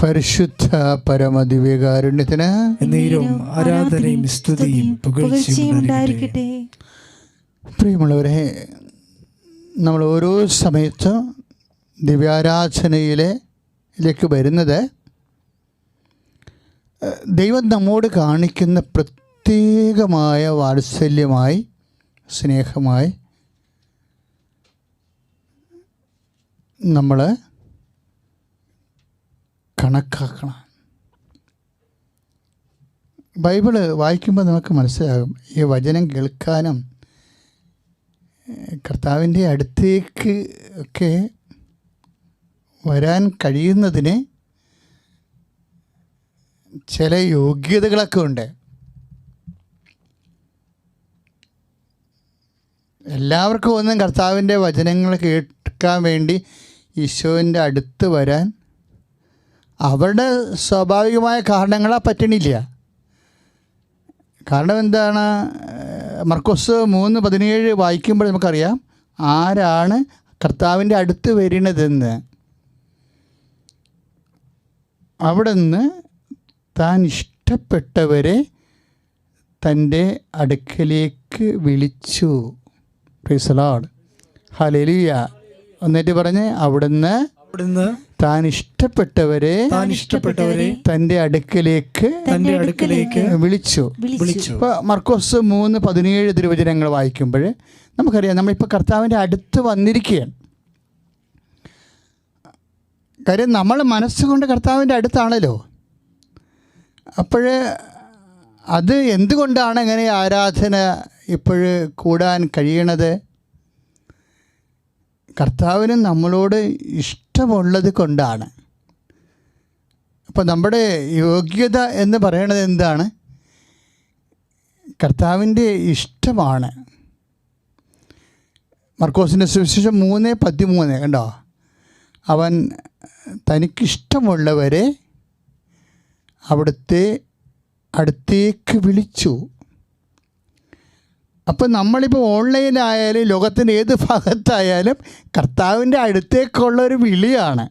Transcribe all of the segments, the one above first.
പരിശുദ്ധ പരമദിവ്യകാരുണ്യത്തിന് ആരാധനയും സ്തുതിയും പുകഴ്ചയും ഉണ്ടായിരിക്കട്ടെ. പ്രിയമുള്ളവരെ, നമ്മൾ ഓരോ സമയത്തും ദിവ്യാരാധനയിലേക്ക് വരുന്നത് ദൈവം നമ്മോട് കാണിക്കുന്ന പ്രത്യേകമായ വാത്സല്യമായി, സ്നേഹമായി നമ്മൾ കണക്കാക്കണം. ബൈബിള് വായിക്കുമ്പോൾ നമുക്ക് മനസ്സിലാകും, ഈ വചനം കേൾക്കാനും കർത്താവിൻ്റെ അടുത്തേക്ക് ഒക്കെ വരാൻ കഴിയുന്നതിന് ചില യോഗ്യതകളൊക്കെ ഉണ്ട്. എല്ലാവർക്കും ഒന്നും കർത്താവിൻ്റെ വചനങ്ങൾ കേൾക്കാൻ വേണ്ടി ഈശോൻ്റെ അടുത്ത് വരാൻ അവരുടെ സ്വാഭാവികമായ കാരണങ്ങളാൽ പറ്റണില്ല. കാരണം എന്താണ്? മർക്കോസ് 3:17 വായിക്കുമ്പോൾ നമുക്കറിയാം ആരാണ് കർത്താവിൻ്റെ അടുത്ത് വരുന്നതെന്ന്. അവിടെ നിന്ന് താൻ ഇഷ്ടപ്പെട്ടവരെ തൻ്റെ അടുക്കലേക്ക് വിളിച്ചു. Praise the Lord, hallelujah. എന്നിട്ട് പറഞ്ഞ് അവിടുന്ന് താൻ ഇഷ്ടപ്പെട്ടവരെ തൻ്റെ അടുക്കലേക്ക് വിളിച്ചു. ഇപ്പോൾ മർക്കോസ് 3:17 തിരുവചനങ്ങൾ വായിക്കുമ്പോൾ നമുക്കറിയാം നമ്മളിപ്പോൾ കർത്താവിൻ്റെ അടുത്ത് വന്നിരിക്കുകയാണ്. കാര്യം നമ്മൾ മനസ്സുകൊണ്ട് കർത്താവിൻ്റെ അടുത്താണല്ലോ. അപ്പോൾ അത് എന്തുകൊണ്ടാണ് ഇങ്ങനെ ആരാധന ഇപ്പോൾ കൂടാൻ കഴിയണത്? കർത്താവിന് നമ്മളോട് ഇഷ്ടമുള്ളത് കൊണ്ടാണ്. അപ്പോൾ നമ്മുടെ യോഗ്യത എന്ന് പറയണത് എന്താണ്? കർത്താവിൻ്റെ ഇഷ്ടമാണ്. മർക്കോസിൻ്റെ സുവിശേഷം 3:13 കണ്ടോ? അവൻ തനിക്കിഷ്ടമുള്ളവരെ അവിടുത്തെ അടുത്തേക്ക് വിളിച്ചു. അപ്പം നമ്മളിപ്പോൾ ഓൺലൈനായാലും ലോകത്തിൻ്റെ ഏത് ഭാഗത്തായാലും കർത്താവിൻ്റെ അടുത്തേക്കുള്ള ഒരു വിളിയാണ്.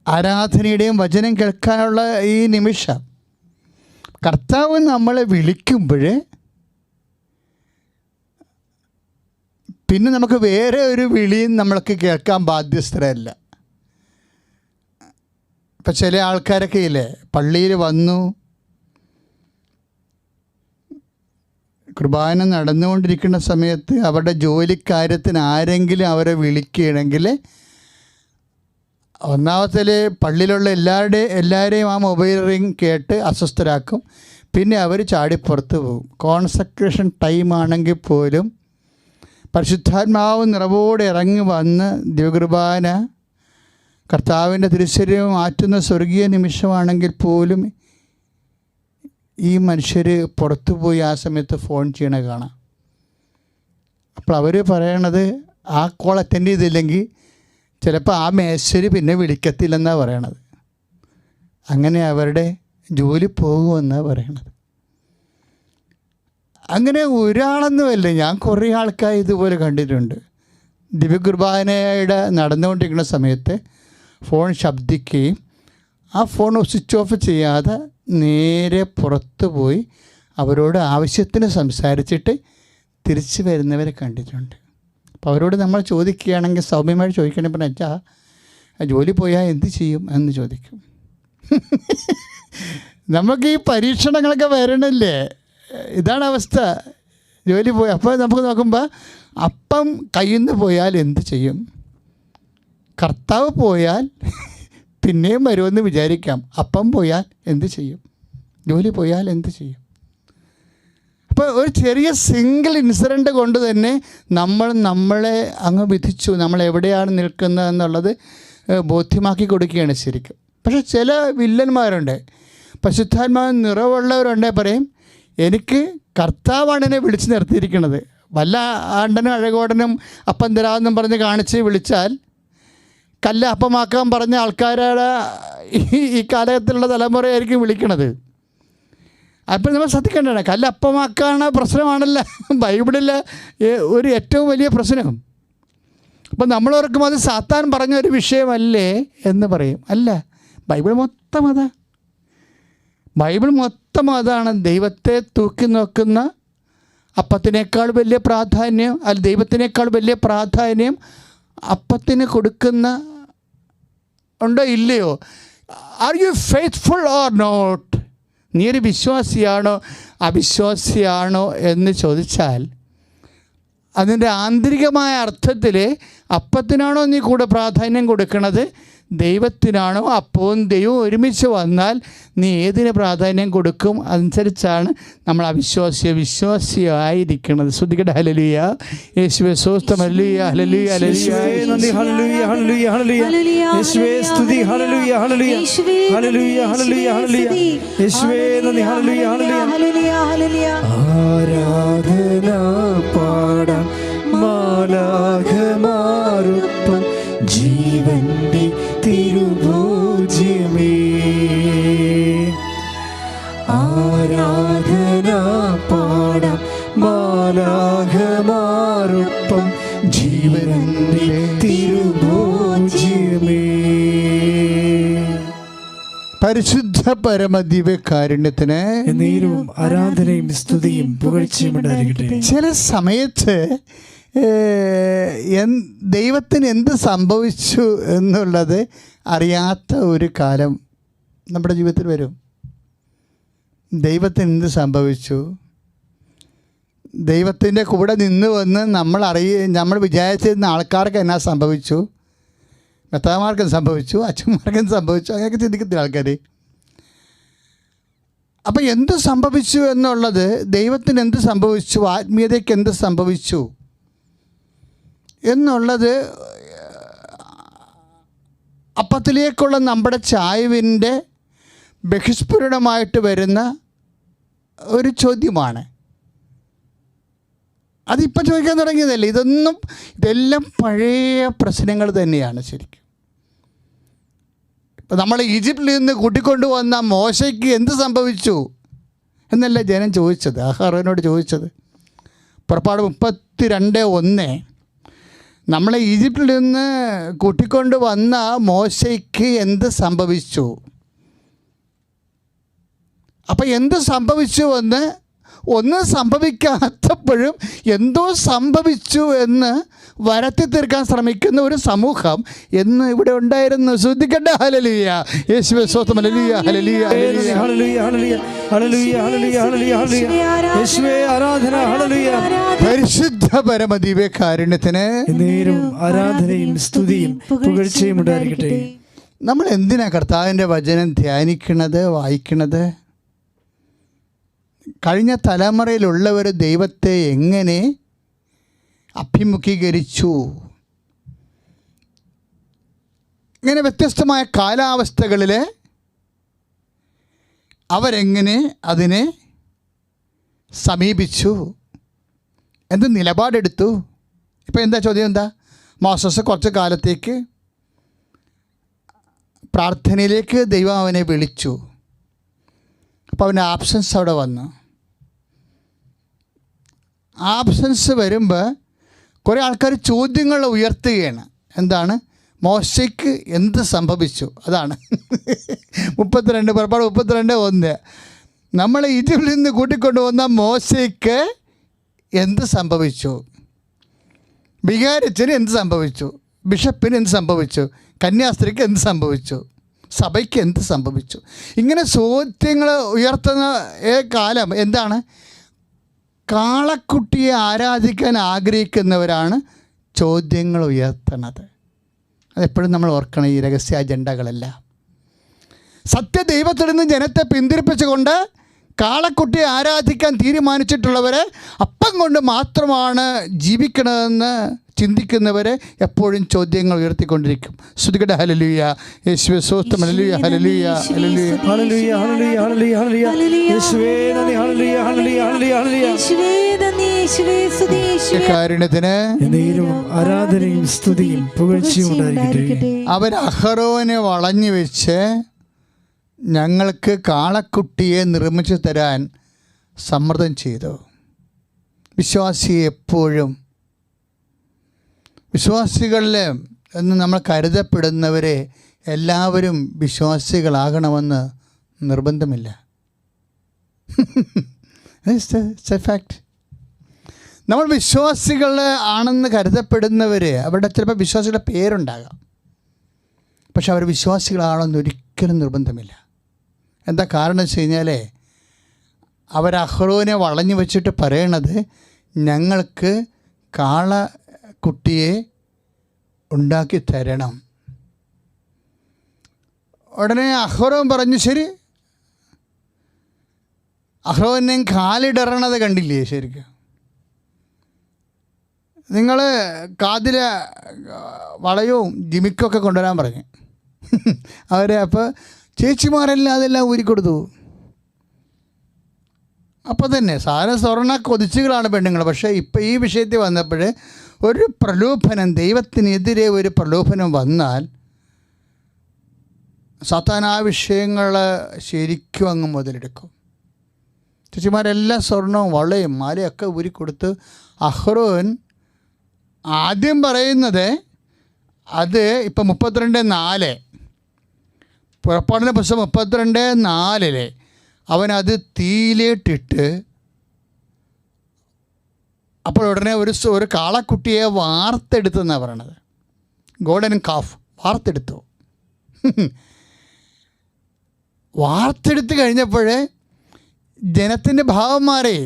ആരാധനയുടെയും വചനം കേൾക്കാനുള്ള ഈ നിമിഷം കർത്താവ് നമ്മളെ വിളിക്കുമ്പോൾ പിന്നെ നമുക്ക് വേറെ ഒരു വിളിയും നമ്മൾക്ക് കേൾക്കാൻ ബാധ്യസ്ഥരല്ല. ഇപ്പം ചില ആൾക്കാരൊക്കെ ഇല്ലേ, പള്ളിയിൽ വന്നു, കുർബാന നടന്നുകൊണ്ടിരിക്കുന്ന സമയത്ത് അവരുടെ ജോലിക്കാര്യത്തിന് ആരെങ്കിലും അവരെ വിളിക്കുകയാണെങ്കിൽ ഒന്നാമത്തിൽ പള്ളിയിലുള്ള എല്ലാവരെയും ആ മൊബൈൽ റിങ് കേട്ട് അസ്വസ്ഥരാക്കും. പിന്നെ അവർ ചാടിപ്പുറത്ത് പോകും. കോൺസെൻട്രേഷൻ ടൈമാണെങ്കിൽ പോലും പരിശുദ്ധാത്മാവ് നിറവോടെ ഇറങ്ങി വന്ന് ദിവ്യകുർബാന കർത്താവിൻ്റെ തിരുശരീരം മാറ്റുന്ന സ്വർഗീയ നിമിഷമാണെങ്കിൽ പോലും ഈ മനുഷ്യർ പുറത്തു പോയി ആ സമയത്ത് ഫോൺ ചെയ്യണ കാണാം. അപ്പോൾ അവർ പറയണത് ആ കോൾ അറ്റൻഡ് ചെയ്തില്ലെങ്കിൽ ചിലപ്പോൾ ആ മേശര് പിന്നെ വിളിക്കത്തില്ലെന്നാണ് പറയണത്. അങ്ങനെ അവരുടെ ജോലി പോകുമെന്നാണ് പറയണത്. അങ്ങനെ ഒരാളെന്നുമല്ല, ഞാൻ കുറേ ആൾക്കാർ ഇതുപോലെ കണ്ടിട്ടുണ്ട്. ദിവ്യകുർബാനയുടെ നടന്നുകൊണ്ടിരിക്കുന്ന സമയത്ത് ഫോൺ ശബ്ദിക്കുകയും ആ ഫോൺ സ്വിച്ച് ഓഫ് ചെയ്യാതെ നേരെ പുറത്ത് പോയി അവരോട് ആവശ്യത്തിന് സംസാരിച്ചിട്ട് തിരിച്ച് വരുന്നവരെ കണ്ടിട്ടുണ്ട്. അപ്പോൾ അവരോട് നമ്മൾ ചോദിക്കുകയാണെങ്കിൽ സൗമ്യമായി ചോദിക്കണമെങ്കിൽ പറഞ്ഞാൽ ജോലി പോയാൽ എന്ത് ചെയ്യും എന്ന് ചോദിക്കും. നമുക്ക് ഈ പരീക്ഷണങ്ങളൊക്കെ വരണില്ലേ? ഇതാണ് അവസ്ഥ. ജോലി പോയി അപ്പോൾ നമുക്ക് നോക്കുമ്പോൾ അപ്പം കയ്യിൽ നിന്ന് പോയാൽ എന്ത് ചെയ്യും? കർത്താവ് പോയാൽ പിന്നെയും വരുമെന്ന് വിചാരിക്കാം. അപ്പം പോയാൽ എന്ത് ചെയ്യും? ജോലി പോയാൽ എന്ത് ചെയ്യും? അപ്പോൾ ഒരു ചെറിയ സിംഗിൾ ഇൻസിഡൻ്റ് കൊണ്ട് തന്നെ നമ്മളെ അങ്ങ് വിധിച്ചു, നമ്മൾ എവിടെയാണ് നിൽക്കുന്നത് എന്നുള്ളത് ബോധ്യമാക്കി കൊടുക്കുകയാണ് ശരിക്കും. പക്ഷേ ചില വില്ലന്മാരുണ്ട്, പരിശുദ്ധാത്മാവ് നിറവുള്ളവരുണ്ടേ പറയും, എനിക്ക് കർത്താവാണ് എന്നെ വിളിച്ച് നിർത്തിയിരിക്കുന്നത്. വല്ല ആണ്ടനും അഴകോടനും അപ്പം തരാമെന്നും പറഞ്ഞ് കാണിച്ച് വിളിച്ചാൽ കല്ല് അപ്പമാക്കാൻ പറഞ്ഞ ആൾക്കാരുടെ ഈ കാലഘട്ടത്തിലുള്ള തലമുറയായിരിക്കും വിളിക്കണത്. അപ്പോൾ നമ്മൾ ശ്രദ്ധിക്കേണ്ടതാണ്, കല്ല് അപ്പമാക്കാണ് പ്രശ്നമാണല്ലോ ബൈബിളിൽ ഒരു ഏറ്റവും വലിയ പ്രശ്നം. അപ്പം നമ്മളോർക്കും അത് സാത്താൻ പറഞ്ഞ ഒരു വിഷയമല്ലേ എന്ന് പറയും. അല്ല, ബൈബിൾ മൊത്തം അതാ. ബൈബിൾ മൊത്തം അതാണ്. ദൈവത്തെ തൂക്കി നോക്കുന്ന അപ്പത്തിനേക്കാൾ വലിയ പ്രാധാന്യം, അല്ല ദൈവത്തിനേക്കാൾ വലിയ പ്രാധാന്യം അപ്പത്തിന് കൊടുക്കുന്ന ഉണ്ടോ ഇല്ലയോ? Are you faithful or not? നീ ഒരു വിശ്വാസിയാണോ അവിശ്വാസിയാണോ എന്ന് ചോദിച്ചാൽ അതിൻ്റെ ആന്തരികമായ അർത്ഥത്തിൽ അപ്പത്തിനാണോ നീ കൂടെ പ്രാധാന്യം കൊടുക്കുന്നത്, ദൈവത്തിനാണോ? അപ്പവും ദൈവവും ഒരുമിച്ച് വന്നാൽ നീ ഏതിന് പ്രാധാന്യം കൊടുക്കും? അനുസരിച്ചാണ് നമ്മൾ വിശ്വാസിയായിരിക്കുന്നത്. ശ്രുതികട ഹല്ലേലൂയ, യേശുവേ സ്തോത്രം, ഹല്ലേലൂയ ഹല്ലേലൂയ ഹല്ലേലൂയ യേശുവേ സ്തുതി, ഹല്ലേലൂയ ഹല്ലേലൂയ ഹല്ലേലൂയ ഹല്ലേലൂയ ഹല്ലേലൂയ യേശുവേ നന്ദി, ഹല്ലേലൂയ ഹല്ലേലൂയ. ആരാധന പാടാം മാലാഖമാരൊപ്പം ജീവന്റെ തിരുഭോജ്യമേ. ആരാധന പാടാം മാലാഖമാരൊപ്പം ജീവന്റെ തിരുഭോജ്യമേ. പരിശുദ്ധ പരമദിവ്യകാരുണ്യത്തിന് നേരവും ആരാധനയും സ്തുതിയും പുകഴ്ചയും ഉണ്ടായിരിക്കട്ടെ. ചില സമയത്ത് ദൈവത്തിന് എന്ത് സംഭവിച്ചു എന്നുള്ളത് അറിയാത്ത ഒരു കാലം നമ്മുടെ ജീവിതത്തിൽ വരും. ദൈവത്തിന് എന്ത് സംഭവിച്ചു, ദൈവത്തിൻ്റെ കൂടെ നിന്ന് വന്ന് നമ്മൾ വിചാരിച്ചിരുന്ന ആൾക്കാർക്ക് എന്നാ സംഭവിച്ചു, മെത്താമാർക്കും സംഭവിച്ചു, അച്ഛന്മാർക്കും സംഭവിച്ചു, അങ്ങനെയൊക്കെ ചിന്തിക്കത്തില്ല ആൾക്കാർ. അപ്പം എന്ത് സംഭവിച്ചു എന്നുള്ളത്, ദൈവത്തിന് എന്ത് സംഭവിച്ചു, ആത്മീയതയ്ക്ക് എന്ത് സംഭവിച്ചു എന്നുള്ളത് അപ്പത്തിലേക്കുള്ള നമ്മുടെ ചായ്വിൻ്റെ ബഹിസ്ഫുരണമായിട്ട് വരുന്ന ഒരു ചോദ്യമാണ്. അതിപ്പോൾ ചോദിക്കാൻ തുടങ്ങിയതല്ലേ. ഇതെല്ലാം പഴയ പ്രശ്നങ്ങൾ തന്നെയാണ് ശരിക്കും. ഇപ്പം നമ്മൾ ഈജിപ്തിൽ നിന്ന് കൂട്ടിക്കൊണ്ടു വന്ന മോശയ്ക്ക് എന്ത് സംഭവിച്ചു എന്നല്ല ജനം ചോദിച്ചത്, അഹറോനോട് ചോദിച്ചത്. പുറപ്പാട് 32:1 നമ്മളെ ഈജിപ്തിൽ നിന്ന് കൂട്ടിക്കൊണ്ട് വന്ന മോശയ്ക്ക് എന്ത് സംഭവിച്ചു. അപ്പം എന്ത് സംഭവിച്ചു എന്ന്, ഒന്നും സംഭവിക്കാത്തപ്പോഴും എന്തോ സംഭവിച്ചു എന്ന് വരത്തി തീർക്കാൻ ശ്രമിക്കുന്ന ഒരു സമൂഹം എന്ന് ഇവിടെ ഉണ്ടായിരുന്നു. ശ്രദ്ധിക്കണ്ട. ഹല്ലേലൂയ, യേശുവേ സ്തോത്രം, ഹല്ലേലൂയ ഹല്ലേലൂയ ഹല്ലേലൂയ ഹല്ലേലൂയ ഹല്ലേലൂയ ഹല്ലേലൂയ യേശുവേ ആരാധന, ഹല്ലേലൂയ. പരിശുദ്ധ പരമദിവ്യകാരുണ്യത്തിന് നേരവും ആരാധനയും സ്തുതിയും പുകഴ്ചയും ഉണ്ടായിരിക്കട്ടെ. നമ്മൾ എന്തിനാ കർത്താവിൻ്റെ വചനം ധ്യാനിക്കണത്, വായിക്കണത്? കഴിഞ്ഞ തലമുറയിലുള്ളവർ ദൈവത്തെ എങ്ങനെ അഭിമുഖീകരിച്ചു, ഇങ്ങനെ വ്യത്യസ്തമായ കാലാവസ്ഥകളിൽ അവരെങ്ങനെ അതിനെ സമീപിച്ചു, എന്ത് നിലപാടെടുത്തു. ഇപ്പം എന്താ ചോദ്യം? എന്താ? മോസസ് കുറച്ച് കാലത്തേക്ക് പ്രാർത്ഥനയിലേക്ക് ദൈവം അവനെ വിളിച്ചു. അപ്പോൾ അവൻ്റെ ആബ്സൻസ് അവിടെ വന്നു. ആബ്സൻസ് വരുമ്പോൾ കുറേ ആൾക്കാർ ചോദ്യങ്ങൾ ഉയർത്തുകയാണ്. എന്താണ്? മോശയ്ക്ക് എന്ത് സംഭവിച്ചു? അതാണ് 32 പുറപ്പാട് 32:1 നമ്മളെ ഈജിപ്തിൽ നിന്ന് കൂട്ടിക്കൊണ്ടു വന്ന മോശയ്ക്ക് എന്ത് സംഭവിച്ചു, വികാരിച്ചന് എന്ത് സംഭവിച്ചു, ബിഷപ്പിന് എന്ത് സംഭവിച്ചു, കന്യാസ്ത്രീക്ക് എന്ത് സംഭവിച്ചു, സഭയ്ക്ക് എന്ത് സംഭവിച്ചു? ഇങ്ങനെ ചോദ്യങ്ങൾ ഉയർത്തുന്ന കാലം എന്താണ്? കാളക്കുട്ടിയെ ആരാധിക്കാൻ ആഗ്രഹിക്കുന്നവരാണ് ചോദ്യങ്ങൾ ഉയർത്തണത്. അതെപ്പോഴും നമ്മൾ ഓർക്കണം. ഈ രഹസ്യ അജണ്ടകളെല്ലാം സത്യദൈവത്തിൽ നിന്ന് ജനത്തെ പിന്തിരിപ്പിച്ചുകൊണ്ട് കാളക്കുട്ടിയെ ആരാധിക്കാൻ തീരുമാനിച്ചിട്ടുള്ളവരെ അപ്പം കൊണ്ട് മാത്രമാണ് ജീവിക്കണമെന്ന് ചിന്തിക്കുന്നവരെ എപ്പോഴും ചോദ്യങ്ങൾ ഉയർത്തിക്കൊണ്ടിരിക്കും. ശ്രുതികട ഹല്ലേലൂയ, യേശുവേ സ്തോത്രം, ഹല്ലേലൂയ ഹല്ലേലൂയ ഹല്ലേലൂയ ഹല്ലേലൂയ ഹല്ലേലൂയ ഹല്ലേലൂയ ഹല്ലേലൂയ യേശുവേ നന്ദി, ഹല്ലേലൂയ ഹല്ലേലൂയ ഹല്ലേലൂയ യേശുവേ നന്ദി, യേശുവേ സ്തുതി, യേശുവേ കാരുണ്യത്തിന് നേരവും ആരാധനയും സ്തുതിയും പുകഴ്ചയും ഉണ്ടായിരിക്കട്ടെ. അവർ അഹറോനെ വളഞ്ഞു വെച്ച് ഞങ്ങൾക്ക് കാളക്കുട്ടിയെ നിർമ്മിച്ചു തരാൻ സമ്മർദ്ദം ചെയ്തു. വിശ്വാസിയെ എപ്പോഴും വിശ്വാസികളിൽ എന്ന് നമ്മൾ കരുതപ്പെടുന്നവരെ എല്ലാവരും വിശ്വാസികളാകണമെന്ന് നിർബന്ധമില്ല. ഫാക്ട്. നമ്മൾ വിശ്വാസികൾ ആണെന്ന് കരുതപ്പെടുന്നവർ, അവരുടെ ചിലപ്പോൾ വിശ്വാസികളുടെ പേരുണ്ടാകാം, പക്ഷെ അവർ വിശ്വാസികളാണെന്ന് ഒരിക്കലും നിർബന്ധമില്ല. എന്താ കാരണം വെച്ച് കഴിഞ്ഞാൽ അവർ അഹ്റോനെ വളഞ്ഞു വെച്ചിട്ട് പറയണത്, ഞങ്ങൾക്ക് കാളക്കുട്ടിയെ ഉണ്ടാക്കി തരണം. ഉടനെ അഹ്റോൻ പറഞ്ഞു, ശരി. അഹ്റോനെയും കാലിടറണത് കണ്ടില്ലേ? ശരിക്കും നിങ്ങൾ കാതിലെ വളയവും ജിമിക്കൊക്കെ കൊണ്ടുവരാൻ പറഞ്ഞു അവരെ. അപ്പോൾ ചേച്ചിമാരെല്ലാം അതെല്ലാം ഊരിക്കൊടുത്തു. അപ്പോൾ തന്നെ സാധാരണ സ്വർണ്ണ കൊതിച്ചുകളാണ് പെണ്ണുങ്ങൾ. പക്ഷേ ഇപ്പോൾ ഈ വിഷയത്തിൽ വന്നപ്പോൾ ഒരു പ്രലോഭനം, ദൈവത്തിനെതിരെ ഒരു പ്രലോഭനം വന്നാൽ സാത്താൻ ആ വിഷയങ്ങൾ ശരിക്കും അങ്ങ് മുതലെടുക്കും. ചേച്ചിമാരെല്ലാം സ്വർണവും വളയും മാലയൊക്കെ ഊരിക്കൊടുത്ത് അഹ്റോൻ ആദ്യം പറയുന്നത്, അത് ഇപ്പം 32:4 പുറപ്പാടിൻ്റെ പുസ്തകം 32:4 അവനത് തീയിലേട്ടിട്ട്, അപ്പോൾ ഉടനെ ഒരു കാളക്കുട്ടിയെ വാർത്തെടുത്തെന്നാണ് പറയണത്. Golden calf വാർത്തെടുത്തു. വാർത്തെടുത്ത് കഴിഞ്ഞപ്പോൾ ജനത്തിൻ്റെ ഭാവം മാറി.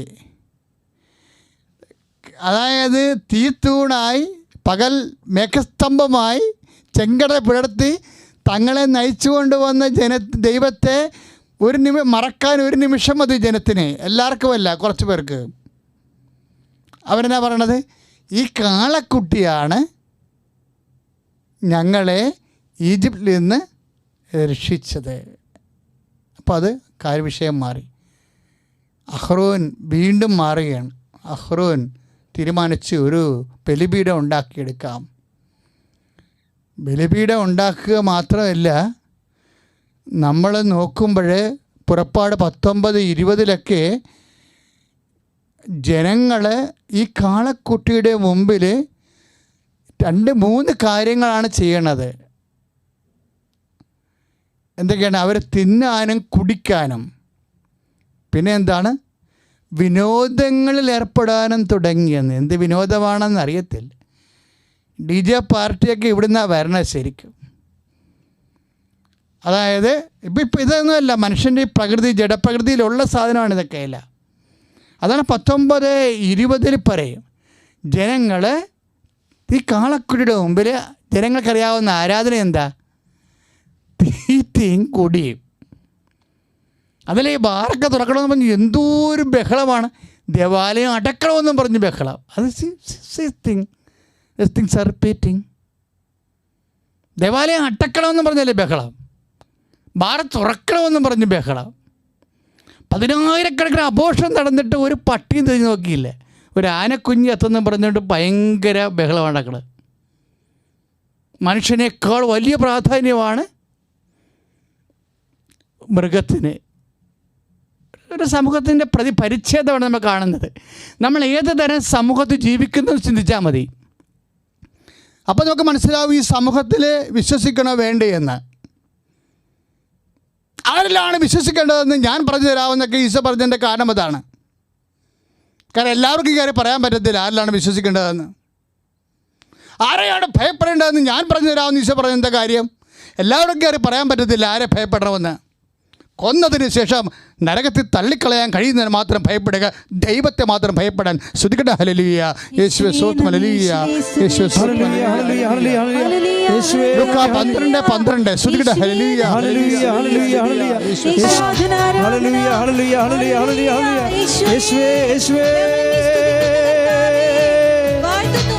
അതായത് തീത്തൂണായി, പകൽ മേഘസ്തംഭമായി, ചെങ്കട പിളർത്തി തങ്ങളെ നയിച്ചു കൊണ്ടുവന്ന ദൈവത്തെ മറക്കാൻ ഒരു നിമിഷം മതി ജനത്തിന്. എല്ലാവർക്കുമല്ല, കുറച്ച് പേർക്ക്. അവരെന്നാ പറയണത്, ഈ കാളക്കുട്ടിയാണ് ഞങ്ങളെ ഈജിപ്തിൽ നിന്ന് രക്ഷിച്ചത്. അപ്പോൾ അത് കാര്യവിഷയം മാറി. അഹ്റോൻ വീണ്ടും മാറുകയാണ്. അഹ്റോൻ തീരുമാനിച്ച് ഒരു ബലിപീഠം ഉണ്ടാക്കിയെടുക്കാം. ബലിപീഠം ഉണ്ടാക്കുക മാത്രമല്ല, നമ്മൾ നോക്കുമ്പോൾ പുറപ്പാട് 19:20 ജനങ്ങൾ ഈ കാളക്കുട്ടിയുടെ മുമ്പിൽ 2-3 കാര്യങ്ങളാണ് ചെയ്യണത്. എന്തൊക്കെയാണ്? അവർ തിന്നാനും കുടിക്കാനും, പിന്നെ എന്താണ്, വിനോദങ്ങളിൽ ഏർപ്പെടാനും തുടങ്ങിയെന്ന്. എന്ത് വിനോദമാണെന്ന് അറിയത്തില്ല. DJ പാർട്ടിയൊക്കെ ഇവിടുന്നാണ് വരണത് ശരിക്കും. അതായത് ഇപ്പം ഇതൊന്നുമല്ല, മനുഷ്യൻ്റെ ഈ പ്രകൃതി, ജഡപ്രകൃതിയിലുള്ള സാധനമാണ് ഇതൊക്കെയല്ല. അതാണ് 19:20 പറയും, ജനങ്ങൾ ഈ കാളക്കുട്ടിയുടെ മുമ്പിൽ, ജനങ്ങൾക്കറിയാവുന്ന ആരാധന എന്താ? തീറ്റയും കുടിയും. അതിൽ ഈ ബാറൊക്കെ തുറക്കണമെന്ന് പറഞ്ഞ് എന്തോരു ബഹളമാണ്. ദേവാലയം അടക്കണമെന്നും പറഞ്ഞ് ബഹളം. അത് തിങ്സ് ആർ റിപ്പീറ്റിംഗ്. ദേവാലയം അടക്കണമെന്നും പറഞ്ഞല്ലേ ബഹളം. ബാർ തുറക്കണമെന്നും പറഞ്ഞ് ബഹളം. 10,000-കണക്കിന് അബോർഷൻ നടന്നിട്ട് ഒരു പട്ടിയും തിരിഞ്ഞ് നോക്കിയില്ലേ. ഒരു ആനക്കുഞ്ഞ് എത്തുന്നു പറഞ്ഞുകൊണ്ട് ഭയങ്കര ബഹളം നടക്കുന്നത്. മനുഷ്യനേക്കാൾ വലിയ പ്രാധാന്യമാണ് മൃഗത്തിന്. ഒരു സമൂഹത്തിൻ്റെ പരിച്ഛേദമാണ് നമ്മൾ കാണുന്നത്. നമ്മൾ ഏത് തരം സമൂഹത്തിൽ ജീവിക്കുന്നത് ചിന്തിച്ചാൽ മതി. അപ്പോൾ നമുക്ക് മനസ്സിലാവും ഈ സമൂഹത്തിൽ വിശ്വസിക്കണോ വേണ്ടേ എന്ന്. ആരിലാണ് വിശ്വസിക്കേണ്ടതെന്ന് ഞാൻ പറഞ്ഞു തരാമെന്നൊക്കെ ഈശോ പറഞ്ഞതിൻ്റെ കാരണം അതാണ്. കാരണം എല്ലാവർക്കും കയറി പറയാൻ പറ്റത്തില്ല ആരിലാണ് വിശ്വസിക്കേണ്ടതെന്ന്. ആരെയാണ് ഭയപ്പെടേണ്ടതെന്ന് ഞാൻ പറഞ്ഞു തരാമെന്ന് ഈശോ പറഞ്ഞതിൻ്റെ കാര്യം. എല്ലാവരും കയറി പറയാൻ പറ്റത്തില്ല ആരെ ഭയപ്പെടണമെന്ന്. കൊന്നതിന് ശേഷം നരകത്തിൽ തള്ളിക്കളയാൻ കഴിയുന്നതിന് മാത്രം ഭയപ്പെടുക, ദൈവത്തെ മാത്രം ഭയപ്പെടാൻ. ശ്രുതികട ഹല്ലേലൂയ, യേശുവേ സ്തോത്രം, ഹല്ലേലൂയ, യേശുവേ സ്തോത്രം. ലൂക്കാ 12:12 ശ്രുതികട ഹല്ലേലൂയ, ഹല്ലേലൂയ, ഹല്ലേലൂയ, ഹല്ലേലൂയ, യേശുവേ ഹല്ലേലൂയ, ഹല്ലേലൂയ, ഹല്ലേലൂയ, ഹല്ലേലൂയ, യേശുവേ, യേശുവേ,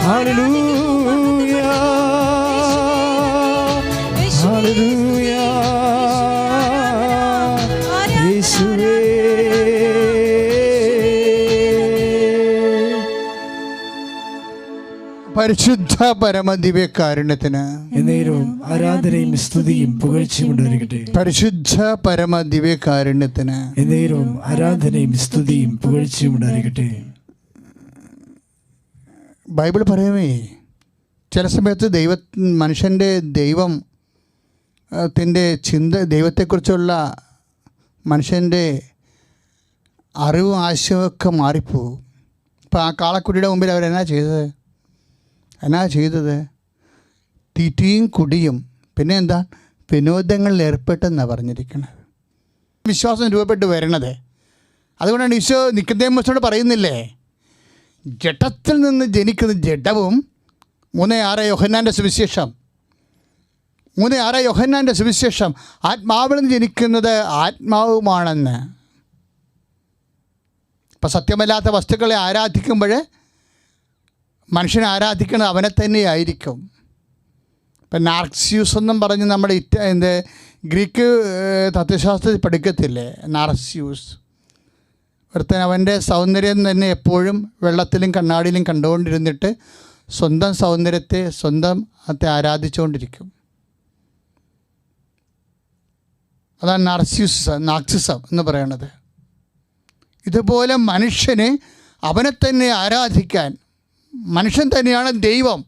ഹല്ലേലൂയ, ഹല്ലേലൂയ, പരിശുദ്ധ പരമദിവ്യകാരുണ്യത്തിന് എന്നേരവും ആരാധനയും സ്തുതിയും പുകഴ്ചയും ഉണ്ടായിരിക്കട്ടെ. പരിശുദ്ധ പരമദിവ്യകാരുണ്യത്തിന് എന്നേരവും ആരാധനയും സ്തുതിയും പുകഴ്ചയും ഉണ്ടായിരിക്കട്ടെ. ബൈബിൾ പറയുമേ, ചില സമയത്ത് മനുഷ്യൻ്റെ ദൈവത്തെക്കുറിച്ചുള്ള മനുഷ്യൻ്റെ അറിവും ആശയമൊക്കെ മാറിപ്പോകും. ഇപ്പോൾ ആ കാളക്കുടിയുടെ മുമ്പിൽ അവരെന്നാ ചെയ്തത്? തീറ്റിയും കുടിയും പിന്നെ എന്താ വിനോദങ്ങളിൽ ഏർപ്പെട്ടെന്നാണ് പറഞ്ഞിരിക്കുന്നത്. വിശ്വാസം രൂപപ്പെട്ട് വരണത്. അതുകൊണ്ടാണ് ഈശോ നിക്കോദേമോസിനോട് പറയുന്നില്ലേ, ജഡത്തിൽ നിന്ന് ജനിക്കുന്ന ജഡവും 3:6 യോഹന്നാൻ്റെ സുവിശേഷം ആത്മാവിൽ നിന്ന് ജനിക്കുന്നത് ആത്മാവുമാണെന്ന്. ഇപ്പം സത്യമല്ലാത്ത വസ്തുക്കളെ ആരാധിക്കുമ്പോൾ മനുഷ്യനെ ആരാധിക്കുന്നത് അവനെ തന്നെയായിരിക്കും. ഇപ്പം നാർസിയൂസ് എന്നും പറഞ്ഞ് നമ്മുടെ ഗ്രീക്ക് തത്വശാസ്ത്രത്തിൽ പഠിക്കത്തില്ലേ, നാർസിയൂസ് ഒരുത്തൻ അവൻ്റെ സൗന്ദര്യം തന്നെ എപ്പോഴും വെള്ളത്തിലും കണ്ണാടിയിലും കണ്ടുകൊണ്ടിരുന്നിട്ട് സ്വന്തം സൗന്ദര്യത്തെ ആരാധിച്ചുകൊണ്ടിരിക്കും. അതാണ് നാർസിസം എന്ന് പറയുന്നത്. ഇതുപോലെ മനുഷ്യന് അവനെ തന്നെ ആരാധിക്കാൻ, മനുഷ്യൻ തന്നെയാണ് ദൈവം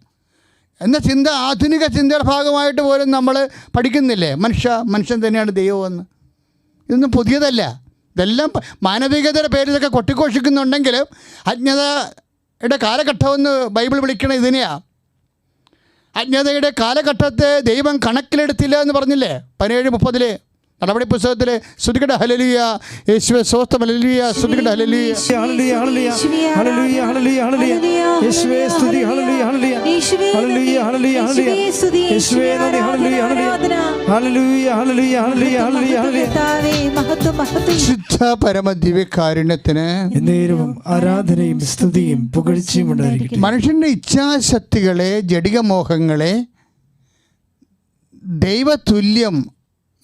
എന്ന ചിന്ത ആധുനിക ചിന്തയുടെ ഭാഗമായിട്ട് പോലും നമ്മൾ പഠിക്കുന്നില്ലേ, മനുഷ്യൻ തന്നെയാണ് ദൈവമെന്ന്. ഇതൊന്നും പുതിയതല്ല. ഇതെല്ലാം മാനവികതയുടെ പേരിൽ ഇതൊക്കെ കൊട്ടിഘോഷിക്കുന്നുണ്ടെങ്കിലും അജ്ഞതയുടെ കാലഘട്ടമെന്ന് ബൈബിൾ വിളിക്കണത് ഇതിനെയാണ്. അജ്ഞതയുടെ കാലഘട്ടത്തെ ദൈവം കണക്കിലെടുത്തില്ല എന്ന് പറഞ്ഞില്ലേ 17:30 നടപടി പുസ്തകത്തിലെ സ്തുതിക്കട്ടെ ഹല്ലേലൂയ, യേശുവേ സ്തോത്രം, ഹല്ലേലൂയ, സ്തുതിക്കട്ടെ ഹല്ലേലൂയ, ഹല്ലേലൂയ, ഹല്ലേലൂയ, ഹല്ലേലൂയ, ഹല്ലേലൂയ, ഹല്ലേലൂയ, യേശുവേ സ്തുതി, ഹല്ലേലൂയ, ഹല്ലേലൂയ, ഹല്ലേലൂയ, ഹല്ലേലൂയ, ഹല്ലേലൂയ, യേശുവേ നന്ദി, ഹല്ലേലൂയ, ഹല്ലേലൂയ, ഹല്ലേലൂയ, ഹല്ലേലൂയ, ഹല്ലേലൂയ, ഹല്ലേലൂയ. ശുദ്ധ പരമദിവ്യകാരുണ്യത്തിന് എന്നേരവും ആരാധനയും സ്തുതിയും പുകഴ്ചയും ഉണ്ടായിരിക്കട്ടെ. മനുഷ്യന്റെ ഇച്ഛാശക്തികളെ, ജഡികമോഹങ്ങളെ ദൈവതുല്യം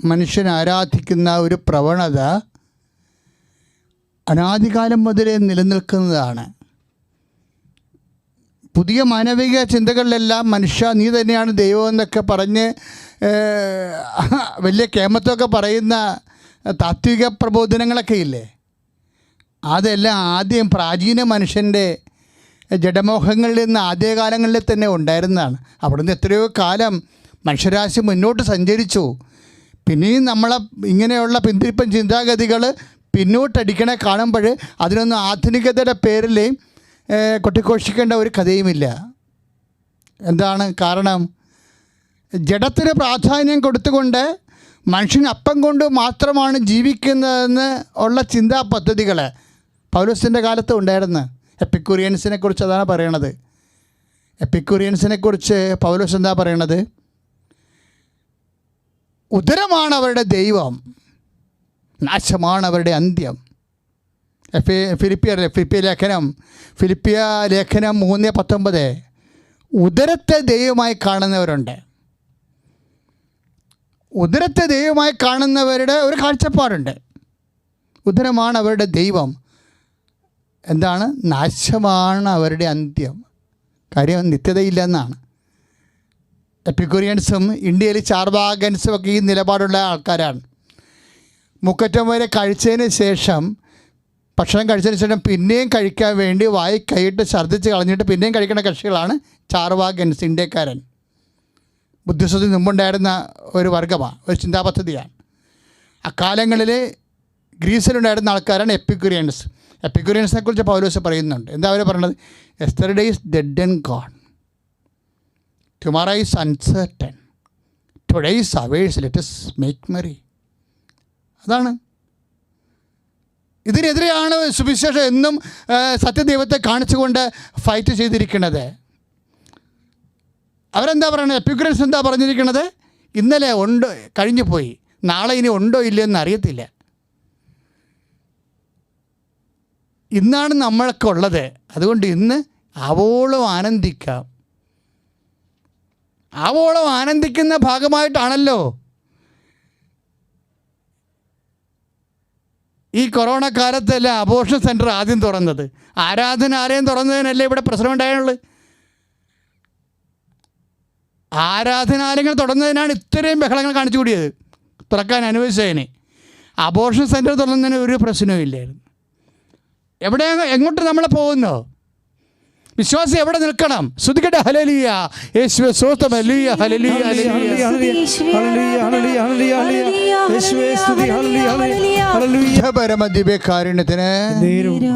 മനുഷ്യൻ ആരാധിക്കുന്ന ഒരു പ്രവണത അനാദികാലം മുതലേ നിലനിൽക്കുന്നതാണ്. പുതിയ മാനവിക ചിന്തകളിലെല്ലാം മനുഷ്യ നീ തന്നെയാണ് ദൈവം എന്നൊക്കെ പറഞ്ഞ് വലിയ കേമത്തൊക്കെ പറയുന്ന താത്വിക പ്രബോധനങ്ങളൊക്കെ ഇല്ലേ, അതെല്ലാം ആദ്യം പ്രാചീന മനുഷ്യൻ്റെ ജഡമോഹങ്ങളിൽ നിന്ന് ആദ്യകാലങ്ങളിൽ തന്നെ ഉണ്ടായിരുന്നതാണ്. അവിടുന്ന് എത്രയോ കാലം മനുഷ്യരാശി മുന്നോട്ട് സഞ്ചരിച്ചു. പിന്നെയും നമ്മളെ ഇങ്ങനെയുള്ള പിന്തിരിപ്പൻ ചിന്താഗതികൾ പിന്നോട്ടടിക്കണേ കാണുമ്പോൾ അതിനൊന്നും ആധുനികതയുടെ പേരിൽ കൊട്ടിഘോഷിക്കേണ്ട ഒരു കഥയുമില്ല. എന്താണ് കാരണം? ജഡത്തിന് പ്രാധാന്യം കൊടുത്തുകൊണ്ട് മനുഷ്യൻ അപ്പം കൊണ്ട് മാത്രമാണ് ജീവിക്കുന്നതെന്ന് ഉള്ള ചിന്താ പദ്ധതികൾ പൗലോസിൻ്റെ കാലത്ത് ഉണ്ടായിരുന്നു. എപ്പിക്യൂറിയൻസിനെ കുറിച്ച് അതാണ് പറയണത്. എപ്പിക്യൂറിയൻസിനെ കുറിച്ച് പൗലോസ് എന്താ പറയണത്? ഉദരമാണ് അവരുടെ ദൈവം, നാശമാണ് അവരുടെ അന്ത്യം. ഫിലിപ്പിയ ലേഖനം 3:19 ഉദരത്തെ ദൈവമായി കാണുന്നവരുണ്ട്. ഉദരത്തെ ദൈവമായി കാണുന്നവരുടെ ഒരു കാഴ്ചപ്പാടുണ്ട്. ഉദരമാണ് അവരുടെ ദൈവം, എന്താണ്? നാശമാണ് അവരുടെ അന്ത്യം. കാര്യം നിത്യതയില്ലെന്നാണ്. എപ്പിക്യൂറിയൻസും ഇന്ത്യയിൽ ചാർവാകൻസും ഒക്കെ ഈ നിലപാടുള്ള ആൾക്കാരാണ്. മുക്കറ്റം വരെ കഴിച്ചതിന് ശേഷം, ഭക്ഷണം കഴിച്ചതിന് ശേഷം പിന്നെയും കഴിക്കാൻ വേണ്ടി വായി കൈയിട്ട് ഛർദ്ദിച്ച് കളഞ്ഞിട്ട് പിന്നെയും കഴിക്കുന്ന കക്ഷികളാണ് ചാർവാകൻസ്, ഇന്ത്യക്കാരൻ. ബുദ്ധിസത്തിന് മുമ്പുണ്ടായിരുന്ന ഒരു വർഗമാണ്, ഒരു ചിന്താ പദ്ധതിയാണ്. അക്കാലങ്ങളിൽ ഗ്രീസിലുണ്ടായിരുന്ന ആൾക്കാരാണ് എപ്പിക്യൂറിയൻസ്. എപ്പിക്യൂറിയൻസിനെ കുറിച്ച് പൗലോസ് പറയുന്നുണ്ട്. എന്താ അവർ പറയുന്നത്? Yesterday is dead and gone, tomorrow is uncertain, today is ours, let us make merry. അതാണ്. ഇതിനെതിരെയാണ് സുവിശേഷം എന്നും സത്യദൈവത്തെ കാണിച്ചുകൊണ്ട് ഫൈറ്റ് ചെയ്തിരിക്കുന്നത്. അവരെന്താ പറയുന്നത്? എപ്പിക്യൂറിയൻസ് എന്താ പറഞ്ഞിരിക്കുന്നത്? ഇന്നലെ ഉണ്ട്, കഴിഞ്ഞു പോയി, നാളെ ഇനി ഉണ്ടോ ഇല്ലയോ എന്ന് അറിയത്തില്ല. ഇന്നാണ് നമ്മളൊക്കെ ഉള്ളത്, അതുകൊണ്ട് ഇന്ന് ആവോളം ആനന്ദിക്കാം. ആവോളം ആനന്ദിക്കുന്ന ഭാഗമായിട്ടാണല്ലോ ഈ കൊറോണ കാലത്തല്ല അബോർഷൻ സെൻറ്റർ ആദ്യം തുറന്നത്. ആരാധനാലയം തുറന്നതിനല്ലേ ഇവിടെ പ്രശ്നം ഉണ്ടായുള്ളത്. ആരാധനാലയങ്ങൾ തുറന്നതിനാണ് ഇത്രയും ബഹളങ്ങൾ കാണിച്ചു കൂടിയത്, തുറക്കാൻ അനുവദിച്ചതിന്. അബോർഷൻ സെൻറ്റർ തുറന്നതിന് ഒരു പ്രശ്നവും ഇല്ലായിരുന്നു. എങ്ങോട്ട് നമ്മൾ പോകുന്നോ? വിശ്വാസി എവിടെ നിൽക്കണം? സ്തുതിക്കട്ടെ. ഹല്ലേലൂയ. യേശുവേ സ്തോത്രം. ഹല്ലേലൂയ. ഹല്ലേലൂയ. പരമദിവ്യകാരുണ്യത്തിന്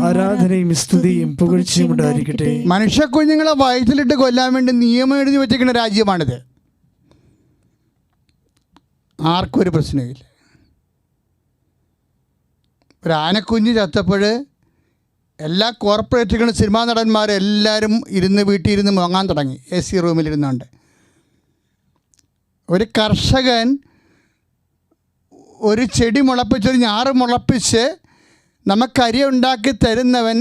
ആരാധനയും സ്തുതിയും പുകഴ്ചയും ഉണ്ടായിരിക്കട്ടെ. മനുഷ്യ കുഞ്ഞുങ്ങളെ വയറ്റിലിട്ട് കൊല്ലാൻ വേണ്ടി നിയമം എഴുതി വെച്ചിരിക്കുന്ന രാജ്യമാണിത്. ആർക്കും ഒരു പ്രശ്നമില്ല. ഒരു ആനക്കുഞ്ഞ് ചത്തപ്പോൾ എല്ലാ കോർപ്പറേറ്റുകളും സിനിമാ നടന്മാരെല്ലാവരും വീട്ടിൽ ഇരുന്ന് മുങ്ങാൻ തുടങ്ങി, AC റൂമിലിരുന്നുകൊണ്ട്. ഒരു കർഷകൻ ഒരു ചെടി മുളപ്പിച്ച്, ഒരു ഞാറ് മുളപ്പിച്ച് നമുക്കരി ഉണ്ടാക്കി തരുന്നവൻ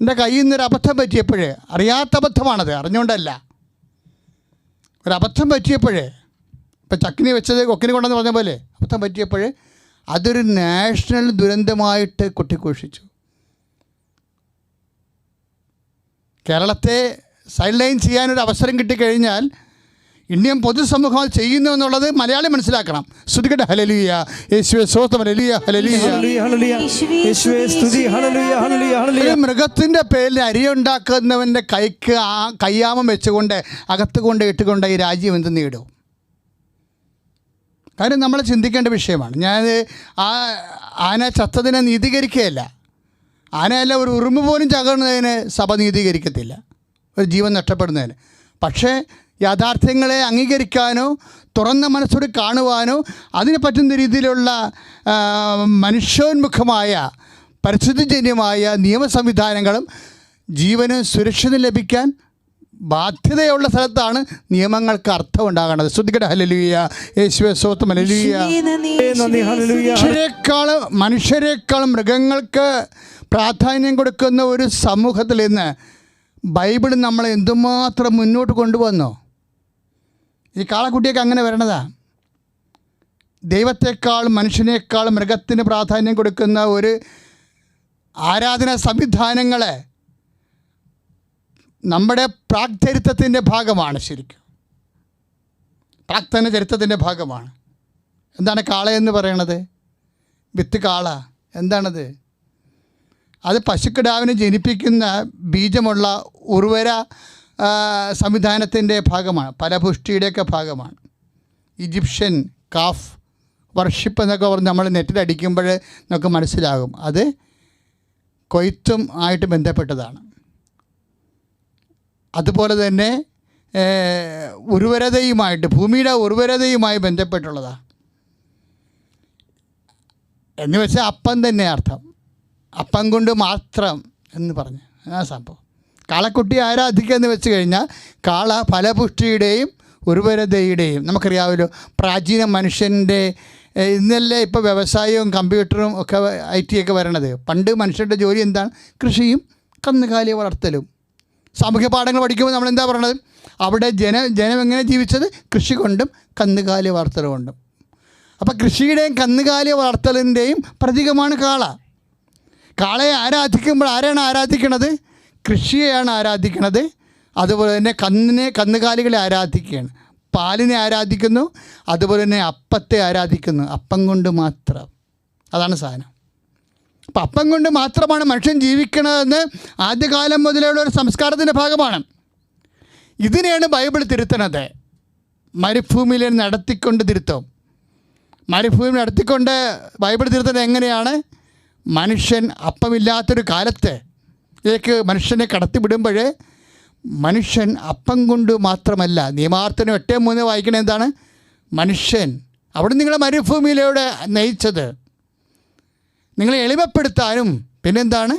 എൻ്റെ കയ്യിൽ നിന്നൊരു അബദ്ധം പറ്റിയപ്പോഴേ, അറിയാത്ത അബദ്ധമാണത്, അറിഞ്ഞുകൊണ്ടല്ല, ഒരബദ്ധം പറ്റിയപ്പോഴേ, ഇപ്പം ചക്കിനി വെച്ചത് കൊക്കിനി കൊണ്ടെന്ന് പറഞ്ഞ പോലെ അബദ്ധം പറ്റിയപ്പോൾ അതൊരു നാഷണൽ ദുരന്തമായിട്ട് കൊട്ടിഘോഷിച്ചു. കേരളത്തെ സൈഡ് ലൈൻ ചെയ്യാനൊരു അവസരം കിട്ടിക്കഴിഞ്ഞാൽ ഇന്ത്യൻ പൊതുസമൂഹം അത് ചെയ്യുന്നു എന്നുള്ളത് മലയാളി മനസ്സിലാക്കണം. സ്തുതിക്കട്ടെ. ഹല്ലേലൂയ. യേശുവേ സ്തോത്രം. ഹല്ലേലൂയ. ഹല്ലേലൂയ. മൃഗത്തിൻ്റെ പേരിൽ അരിയുണ്ടാക്കുന്നവൻ്റെ കൈക്ക് കയ്യാമം വെച്ചുകൊണ്ട് അകത്ത് കൊണ്ട് ഇട്ടുകൊണ്ട് ഈ രാജ്യം എന്ത് നേടും? കാര്യം നമ്മൾ ചിന്തിക്കേണ്ട വിഷയമാണ്. ഞാൻ ആന ചത്തതിനെ നീതീകരിക്കുകയല്ല. ആനയല്ല, ഒരു ഉറുമ്പ് പോലും ചകർന്നതിന് സഭ നീതീകരിക്കത്തില്ല, ഒരു ജീവൻ നഷ്ടപ്പെടുന്നതിന്. പക്ഷേ യാഥാർത്ഥ്യങ്ങളെ അംഗീകരിക്കാനോ തുറന്ന മനസ്സോട് കാണുവാനോ അതിന് പറ്റുന്ന രീതിയിലുള്ള മനുഷ്യോന്മുഖമായ പരിസ്ഥിതിജന്യമായ നിയമ സംവിധാനങ്ങളും ജീവന് സുരക്ഷിതം ലഭിക്കാൻ ബാധ്യതയുള്ള സ്ഥലത്താണ് നിയമങ്ങൾക്ക് അർത്ഥം ഉണ്ടാകേണ്ടത്. ശ്രദ്ധിക്കട്ടെ. ഹല്ലേലൂയ. യേശുവേ സ്തോത്രം. ഹല്ലേലൂയ. മനുഷ്യരെക്കാളും മൃഗങ്ങൾക്ക് പ്രാധാന്യം കൊടുക്കുന്ന ഒരു സമൂഹത്തിൽ നിന്ന് ബൈബിൾ നമ്മളെ എന്തുമാത്രം മുന്നോട്ട് കൊണ്ടുവന്നോ? ഈ കാളക്കുട്ടിയൊക്കെ അങ്ങനെ വരണതാ. ദൈവത്തെക്കാൾ മനുഷ്യനേക്കാൾ മൃഗത്തിന് പ്രാധാന്യം കൊടുക്കുന്ന ഒരു ആരാധനാ സംവിധാനങ്ങളെ നമ്മുടെ പ്രാക്ചരിത്രത്തിൻ്റെ ഭാഗമാണ്. ശരിക്കും പ്രാക്തന ചരിത്രത്തിൻ്റെ ഭാഗമാണ്. എന്താണ് കാളയെന്ന് പറയണത്? വിത്ത് കാള എന്താണത്? അത് പശുക്കിടാവിനെ ജനിപ്പിക്കുന്ന ബീജമുള്ള ഉർവര സംവിധാനത്തിൻ്റെ ഭാഗമാണ്, ഫലപുഷ്ടിയുടെയൊക്കെ ഭാഗമാണ്. ഈജിപ്ഷ്യൻ കാഫ് വർഷിപ്പ് എന്നൊക്കെ പറഞ്ഞ് നമ്മൾ നെറ്റിലടിക്കുമ്പോൾ നമുക്ക് മനസ്സിലാകും അത് കൊയ്ത്തും ആയിട്ട് ബന്ധപ്പെട്ടതാണ്. അതുപോലെ തന്നെ ഉർവരതയുമായിട്ട്, ഭൂമിയുടെ ഉർവരതയുമായി ബന്ധപ്പെട്ടുള്ളതാണ്. എന്ന് വെച്ചാൽ അപ്പം തന്നെ അർത്ഥം, അപ്പം കൊണ്ട് മാത്രം എന്ന് പറഞ്ഞ് ആ സംഭവം. കാളക്കുട്ടി ആരാധിക്കുക എന്ന് വെച്ച് കഴിഞ്ഞാൽ കാള ഫലപുഷ്ടിയുടെയും ഉർവരതയുടെയും, നമുക്കറിയാമല്ലോ പ്രാചീന മനുഷ്യൻ്റെ ഇന്നല്ലേ ഇപ്പോൾ വ്യവസായവും കമ്പ്യൂട്ടറും ഒക്കെ IT ഒക്കെ വരണത്. പണ്ട് മനുഷ്യരുടെ ജോലി എന്താണ്? കൃഷിയും കന്നുകാലി വളർത്തലും. സാമൂഹ്യ പാഠങ്ങൾ പഠിക്കുമ്പോൾ നമ്മളെന്താ പറയണത്? അവിടെ ജനം എങ്ങനെ ജീവിച്ചത്? കൃഷി കൊണ്ടും കന്നുകാലി വളർത്തൽ കൊണ്ടും. അപ്പോൾ കൃഷിയുടെയും കന്നുകാലി വളർത്തലിൻ്റെയും പ്രതീകമാണ് കാള. കാളയെ ആരാധിക്കുമ്പോൾ ആരാണ് ആരാധിക്കണത്? കൃഷിയെയാണ് ആരാധിക്കണത്. അതുപോലെ തന്നെ കന്നുകാലികളെ ആരാധിക്കുകയാണ്, പാലിനെ ആരാധിക്കുന്നു, അതുപോലെ തന്നെ അപ്പത്തെ ആരാധിക്കുന്നു. അപ്പം കൊണ്ട് മാത്രം, അതാണ് സാധനം. അപ്പം അപ്പം കൊണ്ട് മാത്രമാണ് മനുഷ്യൻ ജീവിക്കണതെന്ന് ആദ്യകാലം മുതലുള്ള ഒരു സംസ്കാരത്തിൻ്റെ ഭാഗമാണ്. ഇതിനെയാണ് ബൈബിൾ തിരുത്തണത്. മരുഭൂമിയിൽ നടത്തിക്കൊണ്ട് തിരുത്തും. മരുഭൂമി നടത്തിക്കൊണ്ട് ബൈബിൾ തിരുത്തുന്നത് എങ്ങനെയാണ്? മനുഷ്യൻ അപ്പമില്ലാത്തൊരു കാലത്തേക്ക് മനുഷ്യനെ കടത്തിവിടുമ്പോൾ മനുഷ്യൻ അപ്പം കൊണ്ട് മാത്രമല്ല, നിയമാർത്ഥനം 8:3 വായിക്കണത് എന്താണ്? മനുഷ്യൻ അവിടെ നിങ്ങളെ മരുഭൂമിയിലൂടെ നയിച്ചത് നിങ്ങളെ എളിമപ്പെടുത്താനും, പിന്നെന്താണ്?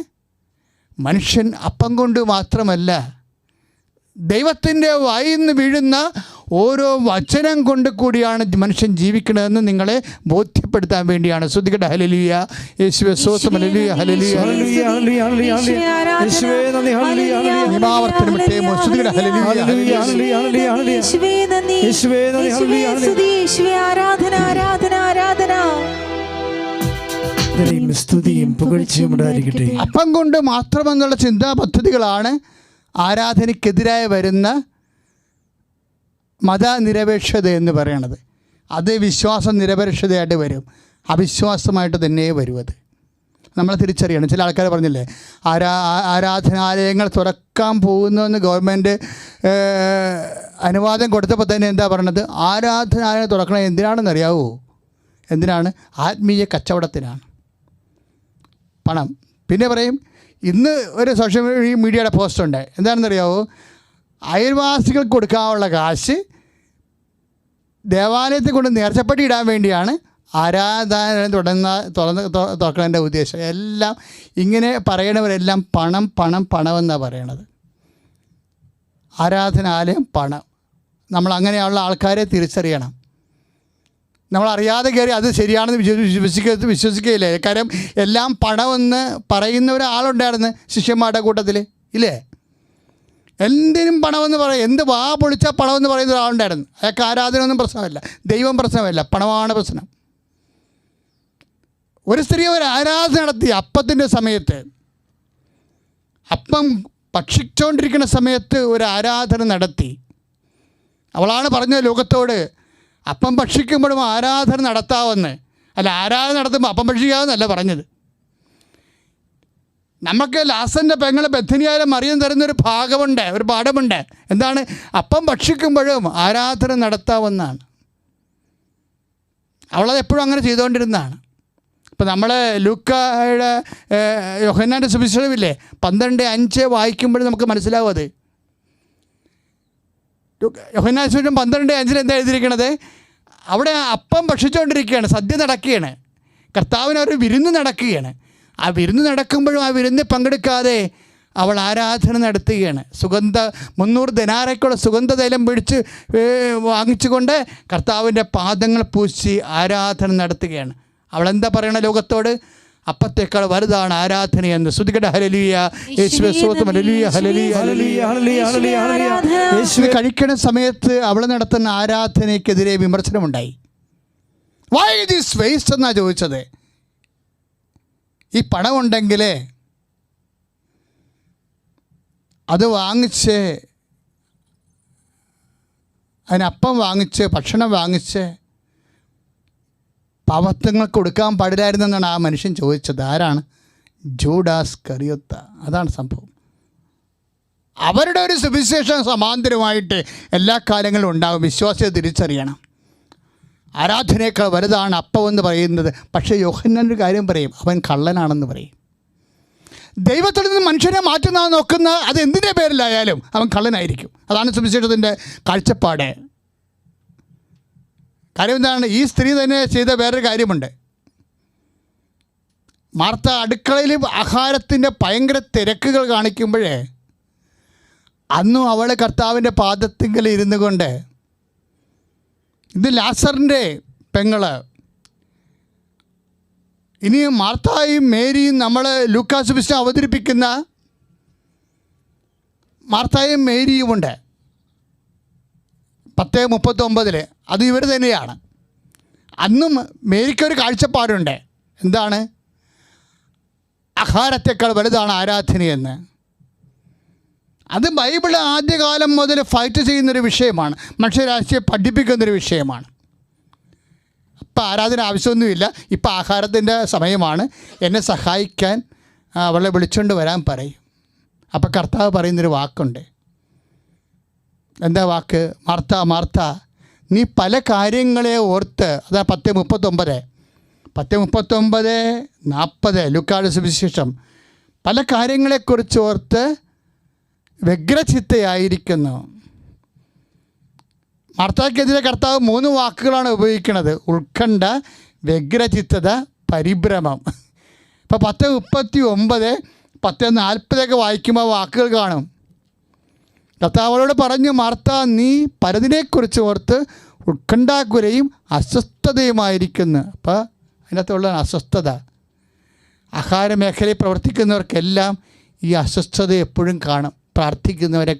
മനുഷ്യൻ അപ്പം കൊണ്ട് മാത്രമല്ല, ദൈവത്തിൻ്റെ വായിൽ നിന്ന് വീഴുന്ന ഓരോ വചനം കൊണ്ട് കൂടിയാണ് മനുഷ്യൻ ജീവിക്കണമെന്ന് നിങ്ങളെ ബോധ്യപ്പെടുത്താൻ വേണ്ടിയാണ്. ശ്രദ്ധിക്കട്ടെ. ഹല്ലേലൂയ. യേശുവേ സ്തോത്രം. ഹല്ലേലൂയ. ഹല്ലേലൂയ. നിമാവർത്തനമിട്ടേ ശ്രദ്ധിക്കട്ടെ. ഹല്ലേലൂയ. സ്തുതിയും പുകഴ്ചയും ഉണ്ടായിരിക്കട്ടെ. അപ്പം കൊണ്ട് മാത്രമെന്നുള്ള ചിന്താ പദ്ധതികളാണ് ആരാധനയ്ക്കെതിരായി വരുന്ന മതനിരപേക്ഷത എന്ന് പറയണത്. അത് വിശ്വാസ നിരപേക്ഷതയായിട്ട് വരും, അവിശ്വാസമായിട്ട് തന്നെ വരും. അത് നമ്മളെ തിരിച്ചറിയണം. ചില ആൾക്കാർ പറഞ്ഞില്ലേ, ആരാധനാലയങ്ങൾ തുറക്കാൻ പോകുന്നുവെന്ന് ഗവൺമെൻറ് അനുവാദം കൊടുത്തപ്പോൾ തന്നെ എന്താ പറയണത്? ആരാധനാലയം തുറക്കണത് എന്തിനാണെന്ന് അറിയാവോ? എന്തിനാണ്? ആത്മീയ കച്ചവടത്തിനാണ്, പണം. പിന്നെ പറയും, ഇന്ന് ഒരു സോഷ്യൽ മീഡിയയുടെ പോസ്റ്റ് ഉണ്ട്, എന്താണെന്നറിയാവോ? അയൽവാസികൾക്ക് കൊടുക്കാനുള്ള കാശ് ദേവാലയത്തിൽ കൊണ്ട് നേർച്ചപ്പെട്ടി ഇടാൻ വേണ്ടിയാണ് ആരാധനാലയം തുറക്കുന്നതിൻ്റെ ഉദ്ദേശം. എല്ലാം ഇങ്ങനെ പറയണവരെല്ലാം പണം പണം പണമെന്നാണ് പറയണത്. ആരാധനാലയം പണം. നമ്മൾ അങ്ങനെയുള്ള ആൾക്കാരെ തിരിച്ചറിയണം. നമ്മളറിയാതെ കയറി അത് ശരിയാണെന്ന് വിശ്വസിക്കുകയില്ലേ? കാര്യം എല്ലാം പണമെന്ന് പറയുന്ന ഒരാളുണ്ടായിരുന്നു ശിഷ്യന്മാരുടെ കൂട്ടത്തിൽ, ഇല്ലേ? എന്തിനും പണമെന്ന് പറയും, എന്ത് വാ പൊളിച്ചാൽ പണമെന്ന് പറയുന്ന ഒരാളുണ്ടായിരുന്നു. അയാൾക്ക് ആരാധനയൊന്നും പ്രശ്നമല്ല, ദൈവം പ്രശ്നമല്ല, പണമാണ് പ്രശ്നം. ഒരു സ്ത്രീ ഒരു ആരാധന നടത്തി അപ്പത്തിൻ്റെ സമയത്ത്. അപ്പം ഭക്ഷിച്ചുകൊണ്ടിരിക്കുന്ന സമയത്ത് ഒരു ആരാധന നടത്തി. അവളാണ് പറഞ്ഞത് ലോകത്തോട്, അപ്പം ഭക്ഷിക്കുമ്പോഴും ആരാധന നടത്താമെന്ന്. അല്ല, ആരാധന നടത്തുമ്പോൾ അപ്പം ഭക്ഷിക്കാമെന്നല്ല പറഞ്ഞത്. നമുക്ക് ലാസൻ്റെ പെങ്ങളെ ബethനിയയിലെ മറിയം തരുന്നൊരു ഭാഗമുണ്ട്, ഒരു പാഠമുണ്ട്. എന്താണ്? അപ്പം ഭക്ഷിക്കുമ്പോഴും ആരാധന നടത്താമെന്നാണ്. അവളത് എപ്പോഴും അങ്ങനെ ചെയ്തുകൊണ്ടിരുന്നതാണ്. ഇപ്പം നമ്മൾ ലൂക്കായുടെ യോഹന്നാൻ്റെ സുവിശേഷമില്ലേ 12:5 വായിക്കുമ്പോഴും നമുക്ക് മനസ്സിലാവും അത്. യോഹന്നാൻ സുവിശേഷം 12:5 എന്താ എഴുതിയിരിക്കണത്? അവിടെ അപ്പം ഭക്ഷിച്ചുകൊണ്ടിരിക്കുകയാണ്, സദ്യ നടക്കുകയാണ്, കർത്താവിന് ഒരു വിരുന്ന് നടക്കുകയാണ്. ആ വിരുന്ന് നടക്കുമ്പോഴും ആ വിരുന്ന് പങ്കെടുക്കാതെ അവൾ ആരാധന നടത്തുകയാണ്. 300 ദിനാറയ്ക്കുള്ള സുഗന്ധതൈലം പിടിച്ച് വാങ്ങിച്ചുകൊണ്ട് കർത്താവിൻ്റെ പാദങ്ങൾ പൂശി ആരാധന നടത്തുകയാണ്. അവളെന്താ പറയണ ലോകത്തോട്? അപ്പത്തേക്കാൾ വലുതാണ് ആരാധനയെന്ന്. സ്തുതിക്കട്ടെ, ഹല്ലേലൂയ, യേശുവേ സ്തോത്രം, ഹല്ലേലൂയ, ഹല്ലേലൂയ, ഹല്ലേലൂയ. യേശു കഴിക്കുന്ന സമയത്ത് അവൾ നടത്തുന്ന ആരാധനയ്ക്കെതിരെ വിമർശനമുണ്ടായി. വൈ ദിസ് വേസ്റ്റ് എന്നാണ് ചോദിച്ചത്. ഈ പണമുണ്ടെങ്കിൽ അത് വാങ്ങിച്ച്, അതിനപ്പം വാങ്ങിച്ച്, ഭക്ഷണം വാങ്ങിച്ച് പാവത്തങ്ങൾക്ക് കൊടുക്കാൻ പാടില്ലായിരുന്നെന്നാണ് ആ മനുഷ്യൻ ചോദിച്ചത്. ആരാണ്? ജൂഡാസ് കറിയോത്ത. അതാണ് സംഭവം. അവരുടെ ഒരു സുവിശേഷം സമാന്തരമായിട്ട് എല്ലാ കാലങ്ങളിലും ഉണ്ടാകും. വിശ്വാസിയെ തിരിച്ചറിയണം. ആരാധനയേക്കാൾ വലുതാണ് അപ്പമെന്ന് പറയുന്നത്. പക്ഷേ യോഹന്നാനൊരു കാര്യം പറയും, അവൻ കള്ളനാണെന്ന് പറയും. ദൈവത്തിൽ നിന്ന് മനുഷ്യനെ മാറ്റുന്ന നോക്കുന്ന അത് എന്തിൻ്റെ പേരിലായാലും അവൻ കള്ളനായിരിക്കും. അതാണ് സുവിശേഷത്തിൻ്റെ കാഴ്ചപ്പാട്. കാര്യം എന്താണ്? ഈ സ്ത്രീ തന്നെ ചെയ്ത വേറൊരു കാര്യമുണ്ട്. മാർത്ത അടുക്കളയിൽ ആഹാരത്തിൻ്റെ ഭയങ്കര തിരക്കുകൾ കാണിക്കുമ്പോഴേ അന്നും അവൾ കർത്താവിൻ്റെ പാദത്തിങ്കൽ ഇരുന്നു കൊണ്ട്, ഇത് ലാസറിൻ്റെ പെങ്ങള്. ഇനി മാർത്തായും മേരിയും നമ്മൾ ലൂക്കാസ് സുവിശേഷം അവതരിപ്പിക്കുന്ന മാർത്തായും മേരിയുമുണ്ട് 10:39. അത് ഇവർ തന്നെയാണ്. അന്നും മേരിക്കൊരു കാഴ്ചപ്പാടുണ്ട്. എന്താണ്? ആഹാരത്തേക്കാൾ വലുതാണ് ആരാധനയെന്ന്. അത് ബൈബിൾ ആദ്യകാലം മുതൽ ഫൈറ്റ് ചെയ്യുന്നൊരു വിഷയമാണ്, മനുഷ്യരാശിയെ പഠിപ്പിക്കുന്നൊരു വിഷയമാണ്. ഇപ്പം ആരാധന ആവശ്യമൊന്നുമില്ല, ഇപ്പം ആഹാരത്തിൻ്റെ സമയമാണ്, എന്നെ സഹായിക്കാൻ അവളെ വിളിച്ചുകൊണ്ട് വരാൻ പറയും. അപ്പം കർത്താവ് പറയുന്നൊരു വാക്കുണ്ട്. എന്താ വാക്ക്? മാർത്ത, മാർത്ത, നീ പല കാര്യങ്ങളെ ഓർത്ത്. അതാ 10:39, 10:39-40 ലൂക്കായുടെ സുവിശേഷം. പല കാര്യങ്ങളെക്കുറിച്ച് ഓർത്ത് വ്യഗ്രചിത്തയായിരിക്കുന്നു. മാർത്താക്കെതിരെ കർത്താവ് 3 വാക്കുകളാണ് ഉപയോഗിക്കുന്നത്: ഉത്കണ്ഠ, വ്യഗ്രചിത്തത, പരിഭ്രമം. ഇപ്പോൾ 10:39, 10:40 വായിക്കുമ്പോൾ വാക്കുകൾ കാണും. കർത്താവളോട് പറഞ്ഞു, മാർത്ത, നീ പലതിനെക്കുറിച്ച് ഓർത്ത് ഉത്കണ്ഠാകുലയും അസ്വസ്ഥതയുമായിരിക്കുന്നു. അപ്പോൾ അതിനകത്തുള്ള അസ്വസ്ഥത, ആഹാര മേഖലയിൽ പ്രവർത്തിക്കുന്നവർക്കെല്ലാം ഈ അസ്വസ്ഥത എപ്പോഴും കാണും. പ്രാർത്ഥിക്കുന്നവരെ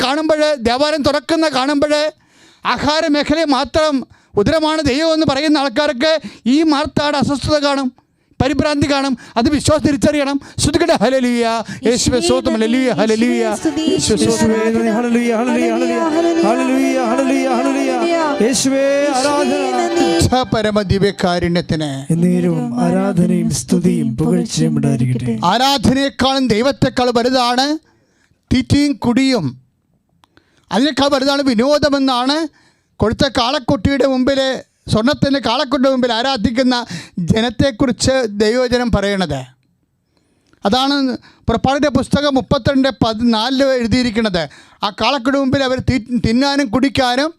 കാണുമ്പോൾ, ദേവാലയം തുറക്കുന്ന കാണുമ്പോൾ, ആഹാര മേഖലയെ മാത്രം ഉദരമാണ് ദൈവം എന്ന് പറയുന്ന ആൾക്കാർക്ക് ഈ മാർത്തയുടെ അസ്വസ്ഥത കാണും, പരിഭ്രാന്തി കാണും. അത് വിശ്വാസം തിരിച്ചറിയണം. സ്തുതിക്കട്ടെ, ഹല്ലേലൂയ, യേശുവേ സ്തോത്രം, ഹല്ലേലൂയ, ഹല്ലേലൂയ, യേശുവേ ആരാധന. പരമദിവ്യകാരുണ്യത്തിന് എന്നേരവും ആരാധനയും സ്തുതിയും പുകഴ്ചയും ഉണ്ടായിരിക്കട്ടെ. ആരാധനയെക്കാളും ദൈവത്തെക്കാൾ വലുതാണ് തീറ്റയും കുടിയും. അതിനേക്കാൾ വലുതാണ് വിനോദമെന്നാണ് കൊടുത്ത കാളക്കുട്ടിയുടെ മുമ്പിൽ, സ്വർണത്തിൻ്റെ കാളക്കുട്ടിയുടെ മുമ്പിൽ ആരാധിക്കുന്ന ജനത്തെക്കുറിച്ച് ദൈവവചനം പറയണത്. അതാണ് പുറപ്പാടിൻ്റെ പുസ്തകം 32:14 എഴുതിയിരിക്കുന്നത്. ആ കാളക്കുട്ടിയുടെ മുമ്പിൽ അവർ തിന്നാനും കുടിക്കാനും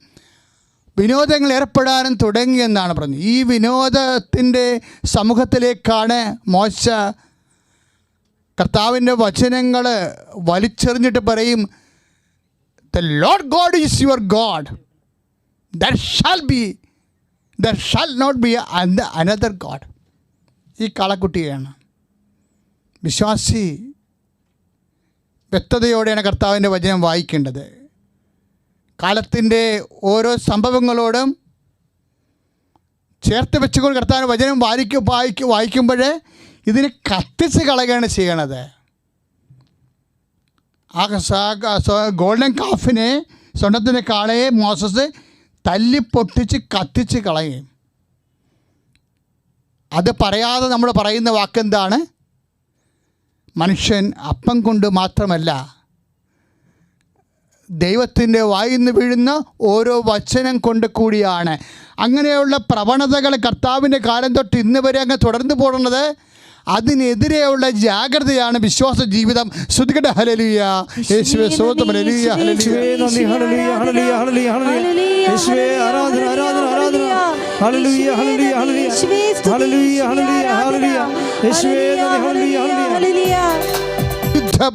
വിനോദങ്ങൾ ഏർപ്പെടാനും തുടങ്ങിയെന്നാണ് പറഞ്ഞത്. ഈ വിനോദത്തിൻ്റെ സമൂഹത്തിലേക്കാണ് മോശ കർത്താവിൻ്റെ വചനങ്ങൾ വലിച്ചെറിഞ്ഞിട്ട് പറയും, The Lord God is your God. There shall not be another God. ഈ കാളക്കുട്ടിയാണ്. വിശ്വാസി വ്യക്തതയോടെയാണ് കർത്താവിൻ്റെ വചനം വായിക്കേണ്ടത്. കാലത്തിൻ്റെ ഓരോ സംഭവങ്ങളോടും ചേർത്ത് വെച്ചുകൊണ്ട് കർത്താവിൻ്റെ വചനം വായിക്കുമ്പോൾ ഇതിനെ കത്തിച്ച് കളയുകയാണ് ചെയ്യണത്. ആ ഗോൾഡൻ കാഫിനെ, സ്വർണ്ണത്തിൻ്റെ കാളയെ മോസസ് തല്ലിപ്പൊട്ടിച്ച് കത്തിച്ച് കളയും. അത് പറയാതെ നമ്മൾ പറയുന്ന വാക്കെന്താണ്? മനുഷ്യൻ അപ്പം കൊണ്ട് മാത്രമല്ല, ദൈവത്തിൻ്റെ വായിൽ നിന്ന് വീഴുന്ന ഓരോ വചനം കൊണ്ട് കൂടിയാണ്. അങ്ങനെയുള്ള പ്രവണതകൾ കർത്താവിൻ്റെ കാലം തൊട്ട് ഇന്ന് വരെ അങ്ങ് തുടർന്നു പോകുന്നത്. അതിനെതിരെയുള്ള ജാഗ്രതയാണ് വിശ്വാസ ജീവിതം. ശ്രുതികട്ടെ ഹല്ലേലൂയ, യേശുവേ സ്തോത്രം, ഹല്ലേലൂയ, യേശുവേ നന്ദി, ഹല്ലേലൂയ, ഹല്ലേലൂയ, ഹല്ലേലൂയ, ഹല്ലേലൂയ. യേശുവേ ആരാധന, ആരാധന, ആരാധന. ഹല്ലേലൂയ, ഹല്ലേലൂയ, ഹല്ലേലൂയ, ഹല്ലേലൂയ, ഹല്ലേലൂയ, ഹല്ലേലൂയ. യേശുവേ നന്ദി, ഹല്ലേലൂയ, ഹല്ലേലൂയ.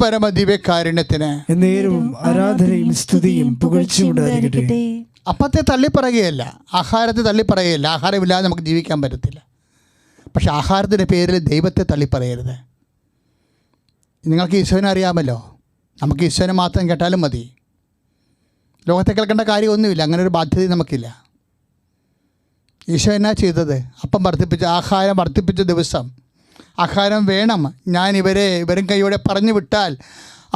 പരമദിവ്യകാരുണ്യത്തിന് എന്നേരവും ആരാധനയും സ്തുതിയും പുകഴ്ചയും ഉണ്ടായിരിക്കട്ടെ. അപ്പത്തെ തള്ളിപ്പറയുകയല്ല, ആഹാരത്തെ തള്ളിപ്പറയുകയല്ല. ആഹാരമില്ലാതെ നമുക്ക് ജീവിക്കാൻ പറ്റത്തില്ല. പക്ഷെ ആഹാരത്തിൻ്റെ പേരിൽ ദൈവത്തെ തള്ളിപ്പറയരുത്. നിങ്ങൾക്ക് ഈശോനെ അറിയാമല്ലോ. നമുക്ക് ഈശോനെ മാത്രം കേട്ടാലും മതി. ലോകത്തെ കേൾക്കേണ്ട കാര്യമൊന്നുമില്ല. അങ്ങനെ ഒരു ബാധ്യത നമുക്കില്ല. ഈശോ എന്നാ ചെയ്തത്? അപ്പം ആഹാരം വർദ്ധിപ്പിച്ച ദിവസം ആഹാരം വേണം, ഞാൻ ഇവരും കൈയോടെ പറഞ്ഞു വിട്ടാൽ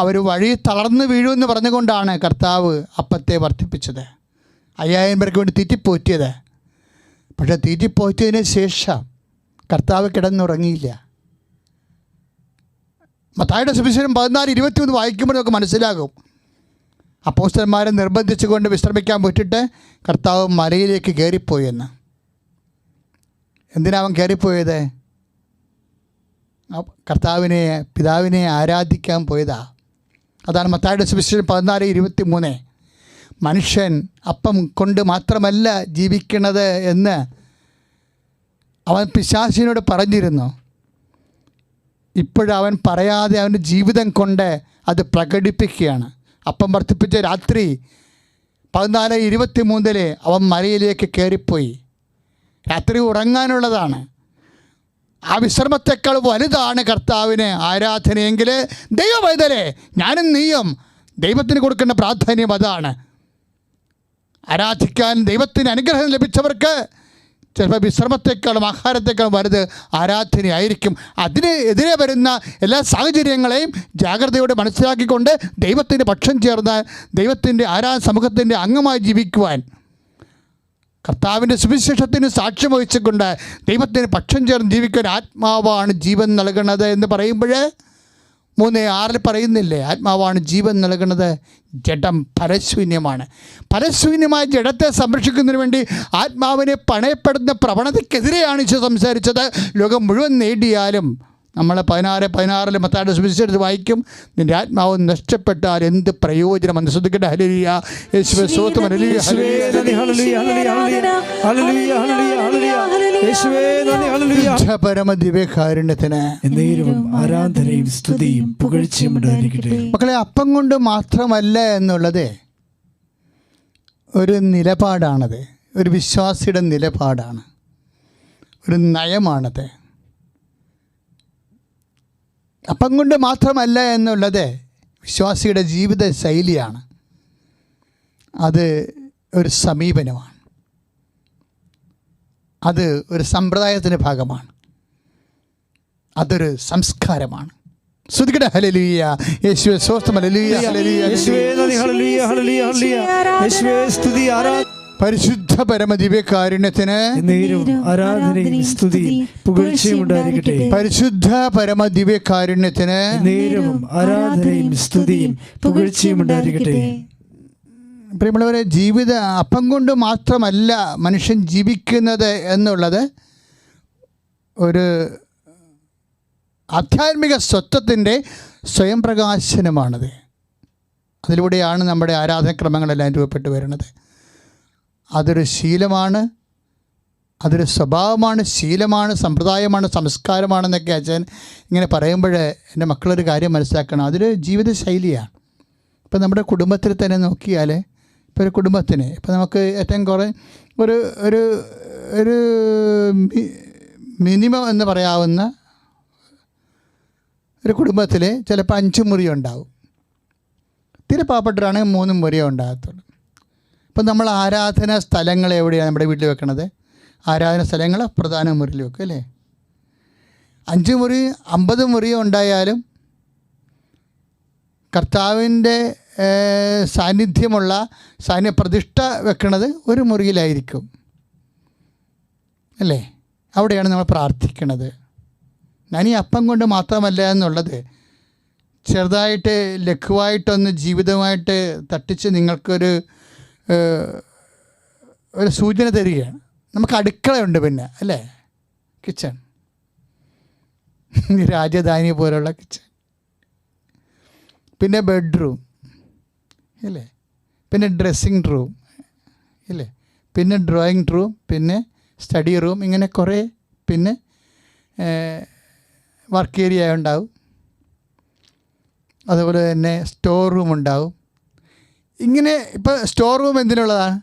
അവർ വഴി തളർന്നു വീഴുമെന്ന് പറഞ്ഞുകൊണ്ടാണ് കർത്താവ് അപ്പത്തെ വർദ്ധിപ്പിച്ചത്. 5000 പേർക്ക് വേണ്ടി തീറ്റിപ്പോറ്റിയത്. പക്ഷേ തീറ്റിപ്പോറ്റിയതിന് ശേഷം കർത്താവ് കിടന്നുറങ്ങിയില്ല. മത്തായിയുടെ സുവിശേഷം 14:21 വായിക്കുമ്പോൾ നമുക്ക് മനസ്സിലാകും. അപ്പോസ്തലന്മാരെ നിർബന്ധിച്ചുകൊണ്ട് വിശ്രമിക്കാൻ വിട്ടിട്ട് കർത്താവ് മലയിലേക്ക് കയറിപ്പോയെന്ന്. എന്തിനാ അവൻ കയറിപ്പോയത്? പിതാവിനെ ആരാധിക്കാൻ പോയതാ. അതാണ് മത്തായിയുടെ സുവിശേഷം 14:23. മനുഷ്യൻ അപ്പം കൊണ്ട് മാത്രമല്ല ജീവിക്കണത് എന്ന് അവൻ പിശാചിനോട് പറഞ്ഞിരുന്നു. ഇപ്പോഴവൻ പറയാതെ അവൻ്റെ ജീവിതം കൊണ്ട് അത് പ്രകടിപ്പിക്കുകയാണ്. അപ്പം വർദ്ധിപ്പിച്ച രാത്രി 14:23 അവൻ മലയിലേക്ക് കയറിപ്പോയി. രാത്രി ഉറങ്ങാനുള്ളതാണ്. ആ വിശ്രമത്തെക്കാൾ വലുതാണ് കർത്താവിന് ആരാധനയെങ്കിൽ, ദൈവവൈതലേ, ഞാനും നീയും ദൈവത്തിന് കൊടുക്കേണ്ട പ്രാധാന്യം അതാണ്. ആരാധിക്കാൻ ദൈവത്തിന് അനുഗ്രഹം ലഭിച്ചവർക്ക് ചിലപ്പോൾ വിശ്രമത്തെക്കാളും ആഹാരത്തെക്കാളും വലുത് ആരാധനയായിരിക്കും. അതിന് എതിരെ വരുന്ന എല്ലാ സാഹചര്യങ്ങളെയും ജാഗ്രതയോടെ മനസ്സിലാക്കിക്കൊണ്ട് ദൈവത്തിൻ്റെ പക്ഷം ചേർന്ന് ദൈവത്തിൻ്റെ സമൂഹത്തിൻ്റെ അംഗമായി ജീവിക്കുവാൻ, കർത്താവിൻ്റെ സുവിശേഷത്തിന് സാക്ഷ്യം വഹിച്ചുകൊണ്ട് ദൈവത്തിന് പക്ഷം ചേർന്ന് ജീവിക്കാൻ ആത്മാവാണ് ജീവൻ നൽകണത് എന്ന് പറയുമ്പോൾ 3:6 പറയുന്നില്ലേ? ആത്മാവാണ് ജീവൻ നൽകുന്നത്, ജഡം പരശൂന്യമാണ്. പരശൂന്യമായ ജഡത്തെ സംരക്ഷിക്കുന്നതിന് വേണ്ടി ആത്മാവിനെ പണയപ്പെടുന്ന പ്രവണതയ്ക്കെതിരെയാണ് ഈശോ സംസാരിച്ചത്. ലോകം മുഴുവൻ നേടിയാലും നമ്മൾ 16 മത്തായിയുടെ സുവിശേഷത്തിൽ വായിക്കും, നിൻ്റെ ആത്മാവ് നഷ്ടപ്പെട്ടാൽ എന്ത് പ്രയോജനം? ശ്രദ്ധിക്കട്ടെ. ഹല്ലേലൂയ, യേശുവേ സ്തോത്രം, ഹല്ലേലൂയ, പരമദിവ്യകാരുണ്യത്തിന് ആരാധനയും സ്തുതിയും പുകഴ്ചയും ഉണ്ടായിരിക്കട്ടെ. മക്കളെ, അപ്പം കൊണ്ട് മാത്രമല്ല എന്നുള്ളത് ഒരു നിലപാടാണത്. ഒരു വിശ്വാസിയുടെ നിലപാടാണ്, ഒരു നയമാണത്. അപ്പം കൊണ്ട് മാത്രമല്ല എന്നുള്ളത് വിശ്വാസിയുടെ ജീവിത ശൈലിയാണ്. അത് ഒരു സമീപനമാണ്, അത് ഒരു സമ്പ്രദായത്തിൻ്റെ ഭാഗമാണ്, അതൊരു സംസ്കാരമാണ്. ശ്രുതികട ഹല്ലേലൂയ, യേശുവേ സ്തോത്രം, ഹല്ലേലൂയ, ഹല്ലേലൂയ, യേശുവേ നന്ദി, ഹല്ലേലൂയ, ഹല്ലേലൂയ, ഹല്ലേലൂയ, യേശുവേ സ്തുതി, ആരാധന. പരിശുദ്ധ പരമദിവ്യകാരുണ്യത്തിന് ആരാധനയും സ്തുതിയും പുകഴ്ചയും ഉണ്ടായിരിക്കട്ടെ. പരിശുദ്ധ പരമദിവ്യകാരുണ്യത്തിന് ആരാധനയും സ്തുതിയും പുകഴ്ചയും ഉണ്ടായിരിക്കട്ടെ. പ്രിയമുള്ളവരെ, ജീവിത അപ്പം കൊണ്ട് മാത്രമല്ല മനുഷ്യൻ ജീവിക്കുന്നത് എന്നുള്ളത് ഒരു ആധ്യാത്മിക സ്വത്വത്തിൻ്റെ സ്വയം പ്രകാശനമാണത്. അതിലൂടെയാണ് നമ്മുടെ ആരാധനക്രമങ്ങളെല്ലാം രൂപപ്പെട്ടു വരുന്നത്. അതൊരു ശീലമാണ്, അതൊരു സ്വഭാവമാണ്, ശീലമാണ്, സമ്പ്രദായമാണ്, സംസ്കാരമാണെന്നൊക്കെ അച്ഛൻ ഇങ്ങനെ പറയുമ്പോൾ എൻ്റെ മക്കളൊരു കാര്യം മനസ്സിലാക്കണം, അതൊരു ജീവിതശൈലിയാണ്. ഇപ്പം നമ്മുടെ കുടുംബത്തിൽ തന്നെ നോക്കിയാൽ, ഇപ്പോൾ ഒരു കുടുംബത്തിന് ഇപ്പം നമുക്ക് ഏറ്റവും കുറേ ഒരു ഒരു ഒരു മിനിമം എന്ന് പറയാവുന്ന ഒരു കുടുംബത്തിൽ ചിലപ്പോൾ 5 മുറി ഉണ്ടാവും. തീരെ പാവപ്പെട്ടവരാണെങ്കിൽ 3 മുറിയേ ഉണ്ടാകത്തുള്ളൂ. ഇപ്പം നമ്മൾ ആരാധന സ്ഥലങ്ങൾ എവിടെയാണ് നമ്മുടെ വീട്ടിൽ വെക്കണത്? ആരാധന സ്ഥലങ്ങൾ പ്രധാന മുറിയിൽ വെക്കും അല്ലേ? 5 മുറി 50 മുറി ഉണ്ടായാലും കർത്താവിൻ്റെ സാന്നിധ്യമുള്ള പ്രതിഷ്ഠ വെക്കണത് ഒരു മുറിയിലായിരിക്കും അല്ലേ? അവിടെയാണ് നമ്മൾ പ്രാർത്ഥിക്കണത്. ഞാൻ ഈ അപ്പം കൊണ്ട് മാത്രമല്ല എന്നുള്ളത് ചെറുതായിട്ട് ലഘുവായിട്ടൊന്ന് ജീവിതമായിട്ട് തട്ടിച്ച് നിങ്ങൾക്കൊരു സൂചന തരികയാണ്. നമുക്ക് അടുക്കളയുണ്ട്, പിന്നെ അല്ലേ, കിച്ചൺ, രാജധാനി പോലുള്ള കിച്ചൺ, പിന്നെ ബെഡ്റൂം ഇല്ലേ, പിന്നെ ഡ്രസ്സിങ് റൂം ഇല്ലേ, പിന്നെ ഡ്രോയിങ് റൂം, പിന്നെ സ്റ്റഡി റൂം, ഇങ്ങനെ കുറേ, പിന്നെ വർക്ക് ഏരിയ ഉണ്ടാവും. അതുപോലെ തന്നെ സ്റ്റോർ റൂം ഉണ്ടാവും. ഇങ്ങനെ ഇപ്പോൾ സ്റ്റോർ റൂം എന്തിനുള്ളതാണ്?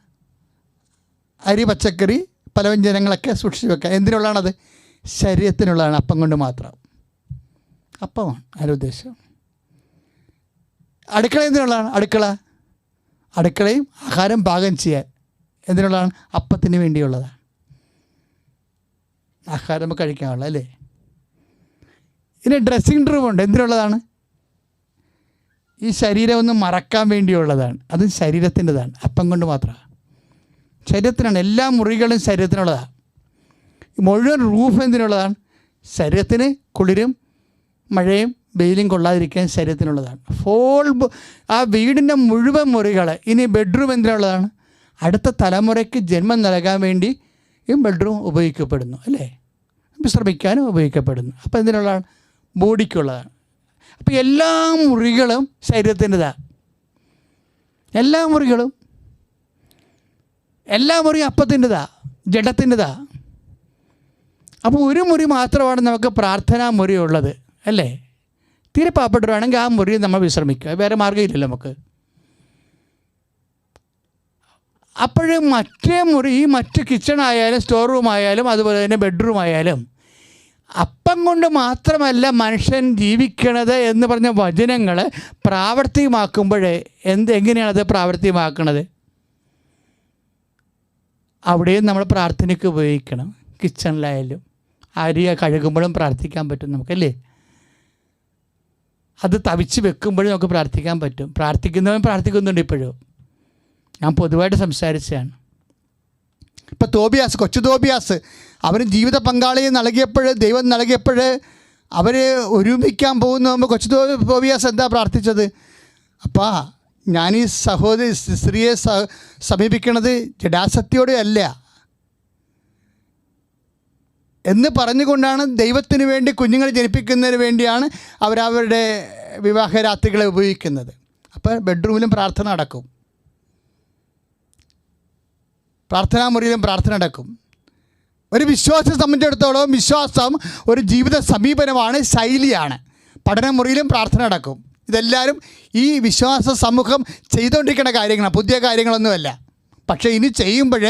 അരി, പച്ചക്കറി, പലവ്യഞ്ജനങ്ങളൊക്കെ സൂക്ഷിച്ച് വെക്കുക. എന്തിനുള്ളതാണത്? ശരീരത്തിനുള്ളതാണ്. അപ്പം കൊണ്ട് മാത്രം. അപ്പമാണ് ആരുദ്ദേശം. അടുക്കള എന്തിനുള്ളതാണ്? അടുക്കളയും ആഹാരം പാകം ചെയ്യാൻ എന്തിനുള്ളതാണ്? അപ്പത്തിന് വേണ്ടിയുള്ളതാണ്. ആഹാരം നമുക്ക് കഴിക്കാനുള്ള അല്ലേ? ഇനി ഡ്രസ്സിങ് റൂമുണ്ട്. എന്തിനുള്ളതാണ്? ഈ ശരീരം ഒന്ന് മറക്കാൻ വേണ്ടിയുള്ളതാണ്. അത് ശരീരത്തിൻ്റെതാണ്. അപ്പം കൊണ്ട് മാത്രമാണ്. ശരീരത്തിനാണ്. എല്ലാ മുറികളും ശരീരത്തിനുള്ളതാണ്. മുഴുവൻ റൂഫ് എന്തിനുള്ളതാണ്? ശരീരത്തിന് കുളിരും മഴയും വെയിലും കൊള്ളാതിരിക്കാൻ ശരീരത്തിനുള്ളതാണ്. ആ വീടിൻ്റെ മുഴുവൻ മുറികൾ. ഇനി ബെഡ്റൂം എന്തിനുള്ളതാണ്? അടുത്ത തലമുറയ്ക്ക് ജന്മം നൽകാൻ വേണ്ടി ഈ ബെഡ്റൂം ഉപയോഗിക്കപ്പെടുന്നു അല്ലേ? വിശ്രമിക്കാനും ഉപയോഗിക്കപ്പെടുന്നു. അപ്പോൾ എന്തിനുള്ളതാണ്? ബോഡിക്കുള്ളതാണ്. അപ്പോൾ എല്ലാ മുറികളും ശരീരത്തിൻ്റെതാണ്. എല്ലാ മുറിയും അപ്പത്തിൻ്റെതാണ്, ജഡത്തിൻ്റെതാണ്. അപ്പോൾ ഒരു മുറി മാത്രമാണ് നമുക്ക് പ്രാർത്ഥനാ മുറി ഉള്ളത് അല്ലേ? തീരെ പാവപ്പെട്ടവരാണെങ്കിൽ ആ മുറിയിൽ നമ്മൾ വിശ്രമിക്കുക, വേറെ മാർഗ്ഗമില്ലല്ലോ നമുക്ക്. അപ്പോഴും മറ്റേ മുറി, ഈ മറ്റ് കിച്ചൺ ആയാലും സ്റ്റോർ റൂം ആയാലും അതുപോലെ തന്നെ ബെഡ്റൂം ആയാലും അപ്പം കൊണ്ട് മാത്രമല്ല മനുഷ്യൻ ജീവിക്കണത് എന്ന് പറഞ്ഞ വചനങ്ങൾ പ്രാവർത്തികമാക്കുമ്പോഴേ എങ്ങനെയാണത് പ്രാവർത്തികമാക്കണത്? അവിടെയും നമ്മൾ പ്രാർത്ഥനയ്ക്ക് ഉപയോഗിക്കണം. കിച്ചണിലായാലും അരി കഴുകുമ്പോഴും പ്രാർത്ഥിക്കാൻ പറ്റും നമുക്കല്ലേ? അത് തവിച്ച് വെക്കുമ്പോഴും നമുക്ക് പ്രാർത്ഥിക്കാൻ പറ്റും. പ്രാർത്ഥിക്കുന്നവൻ പ്രാർത്ഥിക്കുന്നുണ്ട് ഇപ്പോഴും. ഞാൻ പൊതുവായിട്ട് സംസാരിച്ചതാണ്. ഇപ്പം കൊച്ചു തോബിയാസ് അവന് ജീവിത പങ്കാളിയെ നൽകിയപ്പോൾ, ദൈവം നൽകിയപ്പോൾ അവർ ഒരുമിക്കാൻ പോകുന്ന കൊച്ചു തോബിയാസ് എന്താ പ്രാർത്ഥിച്ചത്? അപ്പാ, ഞാൻ ഈ സ്ത്രീയെ സമീപിക്കണത് ജഡാസക്തിയോടെ അല്ല എന്ന് പറഞ്ഞുകൊണ്ടാണ് ദൈവത്തിന് വേണ്ടി കുഞ്ഞുങ്ങളെ ജനിപ്പിക്കുന്നതിന് വേണ്ടിയാണ് അവരവരുടെ വിവാഹരാത്രികളെ ഉപയോഗിക്കുന്നത്. അപ്പോൾ ബെഡ്റൂമിലും പ്രാർത്ഥന നടക്കും, പ്രാർത്ഥനാ മുറിയിലും പ്രാർത്ഥന നടക്കും. ഒരു വിശ്വാസത്തെ സംബന്ധിച്ചിടത്തോളം വിശ്വാസം ഒരു ജീവിത സമീപനമാണ്, ശൈലിയാണ്. പഠനമുറിയിലും പ്രാർത്ഥന നടക്കും. ഇതെല്ലാവരും ഈ വിശ്വാസ സമൂഹം ചെയ്തുകൊണ്ടിരിക്കുന്ന കാര്യങ്ങളാണ്, പുതിയ കാര്യങ്ങളൊന്നുമല്ല. പക്ഷേ ഇനി ചെയ്യുമ്പോൾ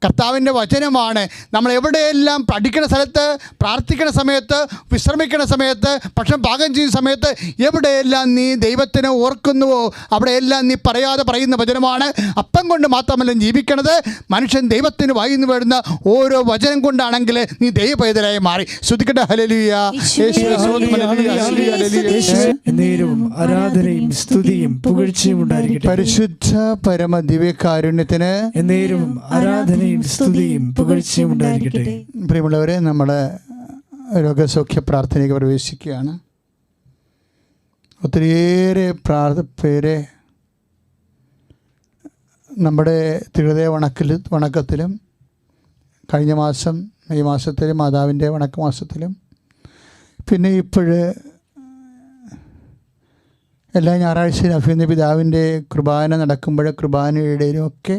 കർത്താവിൻ്റെ വചനമാണ്. നമ്മൾ എവിടെയെല്ലാം പഠിക്കുന്ന സ്ഥലത്ത്, പ്രാർത്ഥിക്കുന്ന സമയത്ത്, വിശ്രമിക്കുന്ന സമയത്ത്, ഭക്ഷണം പാകം ചെയ്യുന്ന സമയത്ത് എവിടെയെല്ലാം നീ ദൈവത്തിനെ ഓർക്കുന്നുവോ അവിടെയെല്ലാം നീ പറയാതെ പറയുന്ന വചനമാണ്. അപ്പം കൊണ്ട് മാത്രമല്ല ജീവിക്കണത്, മനുഷ്യൻ ദൈവത്തിന് വായിന്ന് വരുന്ന ഓരോ വചനം കൊണ്ടാണെങ്കിൽ നീ ദൈവ പൈതലായി മാറി. ശ്രുതിക്കട്ടെ ഹല്ലേലൂയ. ആരാധനയും സ്തുതിയും പുകഴ്ചയും ഉണ്ടായിരിക്കട്ടെ. പരിശുദ്ധ പരമ ദിവ്യകാരുണ്യത്തിന് എന്നേരവും ആരാധനയും സ്തുതിയും പുകഴ്ചയും ഉണ്ടായിരിക്കട്ടെ. പ്രിയമുള്ളവരെ, നമ്മൾ രോഗസൗഖ്യ പ്രാർത്ഥനയ്ക്ക് പ്രവേശിക്കുകയാണ്. ഒത്തിരിയേറെ പേരെ നമ്മുടെ തിരുഹൃദയ വണക്കത്തിലും കഴിഞ്ഞ മാസം ഈ മാസത്തിലും മാതാവിൻ്റെ വണക്കമാസത്തിലും പിന്നെ ഇപ്പോഴ് എല്ലാ ഞായറാഴ്ചയും അഭിനന്ദ പിതാവിൻ്റെ കുർബാന നടക്കുമ്പോൾ കുർബാനയുടെയും ഒക്കെ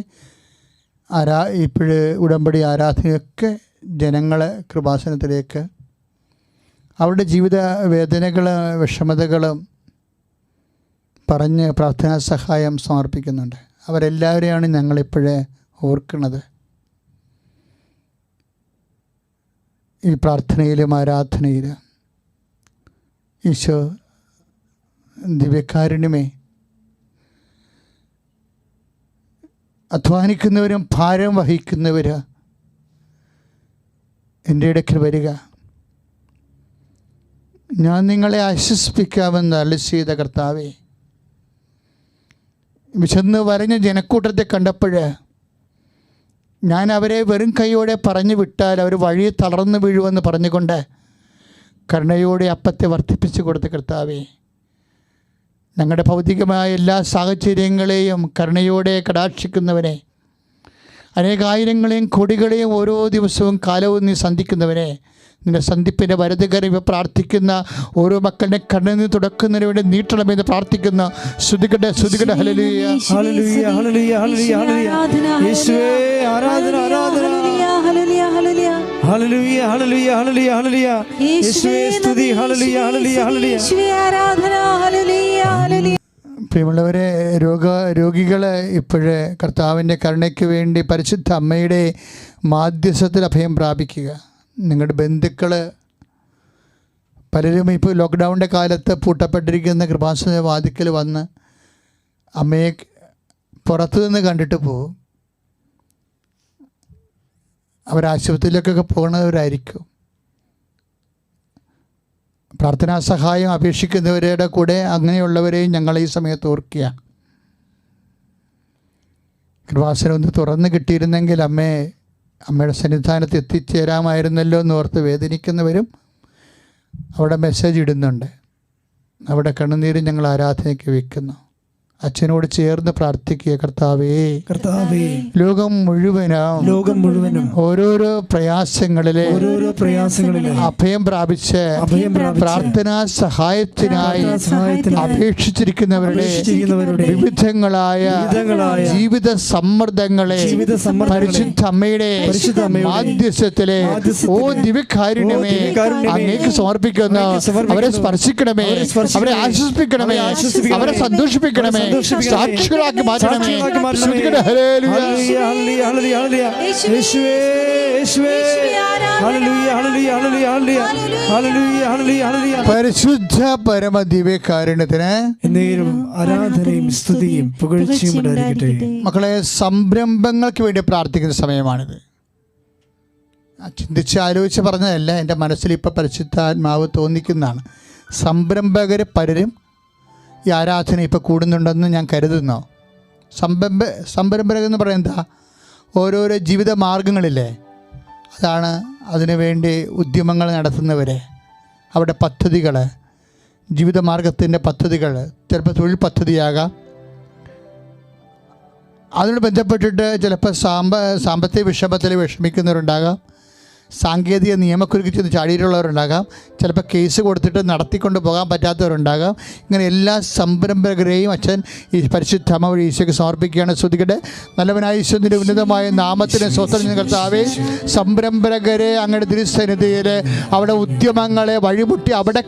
ഇപ്പോഴ് ഉടമ്പടി ആരാധനയൊക്കെ ജനങ്ങളെ കൃപാസനത്തിലേക്ക് അവരുടെ ജീവിത വേദനകളും വിഷമതകളും പറഞ്ഞ് പ്രാർത്ഥനാ സഹായം സമർപ്പിക്കുന്നുണ്ട്. അവരെല്ലാവരെയാണ് ഞങ്ങളിപ്പോഴേ ഓർക്കുന്നത്. ഈ പ്രാർത്ഥനയിലും ആരാധനയിലും ഈശോ ദിവ്യകാരുണ്യമേ, അധ്വാനിക്കുന്നവരും ഭാരം വഹിക്കുന്നവർ എൻ്റെ ഇടയ്ക്ക് വരിക, ഞാൻ നിങ്ങളെ ആശ്വസിപ്പിക്കാമെന്ന് അരുളി ചെയ്ത കർത്താവേ, വിശന്ന് വരഞ്ഞ ജനക്കൂട്ടത്തെ കണ്ടപ്പോൾ ഞാൻ അവരെ വെറും കൈയോടെ പറഞ്ഞു വിട്ടാൽ അവർ വഴി തളർന്നു വീഴുമെന്ന് പറഞ്ഞുകൊണ്ട് കരുണയോടെ അപ്പത്തെ വർദ്ധിപ്പിച്ചു കൊടുത്ത കർത്താവേ, ഞങ്ങളുടെ ഭൗതികമായ എല്ലാ സാഹചര്യങ്ങളെയും കരുണയോടെ കടാക്ഷിക്കുന്നവനെ, അനേകായിരങ്ങളെയും കോടികളെയും ഓരോ ദിവസവും കാലവും നീ സന്ധിക്കുന്നവനെ, നിന്റെ സന്ധിപ്പിൻ്റെ വരതുകറി പ്രാർത്ഥിക്കുന്ന ഓരോ മക്കളുടെ കണ്ണിൽ തുടക്കുന്നതിന് വേണ്ടി നീട്ടണമെന്ന് പ്രാർത്ഥിക്കുന്ന ശ്രുതികട്ടെ ഹല്ലേലൂയ ഹല്ലേലൂയ ഹല്ലേലൂയ ഹല്ലേലൂയ യേശുവേ ആരാധന ആരാധന ഹല്ലേലൂയ ഹല്ലേലൂയ ഹല്ലേലൂയ ഹല്ലേലൂയ ഹല്ലേലൂയ ഹല്ലേലൂയ യേശുവേ സ്തുതി ഹല്ലേലൂയ ഹല്ലേലൂയ ഹല്ലേലൂയ യേശുവേ ആരാധന ഹല്ലേലൂയ ഹല്ലേലൂയ. പ്രിയമുള്ളവരെ, രോഗികളെ ഇപ്പോഴേ കർത്താവിൻ്റെ കരുണയ്ക്ക് വേണ്ടി പരിശുദ്ധ അമ്മയുടെ മാധ്യസ്ഥത്തിൽ അഭയം പ്രാപിക്കുക. നിങ്ങളുടെ ബന്ധുക്കൾ പലരും ഇപ്പോൾ ലോക്ക്ഡൗണിൻ്റെ കാലത്ത് പൂട്ടപ്പെട്ടിരിക്കുന്ന കൃപാസന വാതിക്കൽ വന്ന് അമ്മയെ പുറത്തു നിന്ന് കണ്ടിട്ട് പോകും. അവരാശുപത്രിയിലേക്കൊക്കെ പോകുന്നവരായിരിക്കും. പ്രാർത്ഥനാ സഹായം അപേക്ഷിക്കുന്നവരുടെ കൂടെ അങ്ങനെയുള്ളവരെയും ഞങ്ങൾ ഈ സമയത്ത് ഓർക്കുക. കൃപാസനം ഒന്ന് തുറന്ന് കിട്ടിയിരുന്നെങ്കിൽ അമ്മയുടെ സന്നിധാനത്ത് എത്തിച്ചേരാമായിരുന്നല്ലോ എന്ന് ഓർത്ത് വേദനിക്കുന്നവരും അവിടെ മെസ്സേജ് ഇടുന്നുണ്ട്. അവിടെ കണ്ണുനീര് ഞങ്ങൾ ആരാധനയ്ക്ക് വയ്ക്കുന്നു. അച്ഛനോട് ചേർന്ന് പ്രാർത്ഥിക്കുക. കർത്താവേ, ലോകം മുഴുവനും ഓരോരോ പ്രയാസങ്ങളിലെ അഭയം പ്രാപിച്ച് പ്രാർത്ഥനാ സഹായത്തിനായി അപേക്ഷിച്ചിരിക്കുന്നവരുടെ വിവിധങ്ങളായ ജീവിത സമ്മർദ്ദങ്ങളെ പരിശുദ്ധ അമ്മയുടെ മാധ്യസ്ഥത്തിലെ ദിവ്യകാരുണ്യമേ അങ്ങേക്ക് സമർപ്പിക്കുന്നു. അവരെ സ്പർശിക്കണമേ, അവരെ ആശ്വസിപ്പിക്കണമേ, അവരെ സന്തോഷിപ്പിക്കണമേ, സാക്ഷികളാക്കി മാറ്റണമേ. പരിശുദ്ധ പരമ ദിവ്യകാരുണ്യത്തിന് ആരാധനയും സ്തുതിയും പുകഴ്ചയും ഉണ്ടായിരിക്കട്ടെ. മക്കളെ, സംരംഭങ്ങൾക്ക് വേണ്ടി പ്രാർത്ഥിക്കുന്ന സമയമാണിത്. ചിന്തിച്ച് ആലോചിച്ച് പറഞ്ഞതല്ല, എൻ്റെ മനസ്സിൽ ഇപ്പോൾ പരിശുദ്ധാത്മാവ് തോന്നിക്കുന്നതാണ്. സംരംഭകർ പലരും ഈ ആരാധന ഇപ്പോൾ കൂടുന്നുണ്ടെന്ന് ഞാൻ കരുതുന്നു. സംരംഭകരെന്ന് പറയുന്നത് ഓരോരോ ജീവിത മാർഗങ്ങളില്ലേ, അതാണ് അതിനുവേണ്ടി ഉദ്യമങ്ങൾ നടത്തുന്നവരെ, അവരുടെ പദ്ധതികൾ, ജീവിതമാർഗത്തിൻ്റെ പദ്ധതികൾ, ചിലപ്പോൾ തൊഴിൽ പദ്ധതിയാകാം. അതിനോട് ബന്ധപ്പെട്ടിട്ട് ചിലപ്പോൾ സാമ്പത്തിക വിഷമത്തിൽ വിഷമിക്കുന്നവരുണ്ടാകാം. സാങ്കേതിക നിയമക്കുരുക്കി ചെന്ന് ചാടിയിട്ടുള്ളവരുണ്ടാകാം, ചിലപ്പോൾ കേസ് കൊടുത്തിട്ട് നടത്തിക്കൊണ്ട് പോകാൻ പറ്റാത്തവരുണ്ടാകാം. ഇങ്ങനെ എല്ലാ സംരംഭകരെയും അച്ഛൻ ഈ പരിശുദ്ധ അമ്മ വഴി ഈശോയ്ക്ക് സമർപ്പിക്കുകയാണ്. ശ്രദ്ധിക്കട്ടെ. നല്ലവനായ ഈശോയുടെ ഉന്നതമായ നാമത്തിന് സ്വതന്ത്രം കർത്താവേ, സംരംഭകരെ അങ്ങയുടെ തിരുസന്നിധിയിൽ അവിടെ ഉദ്യമങ്ങളെ വഴിമുട്ടി അവിടെ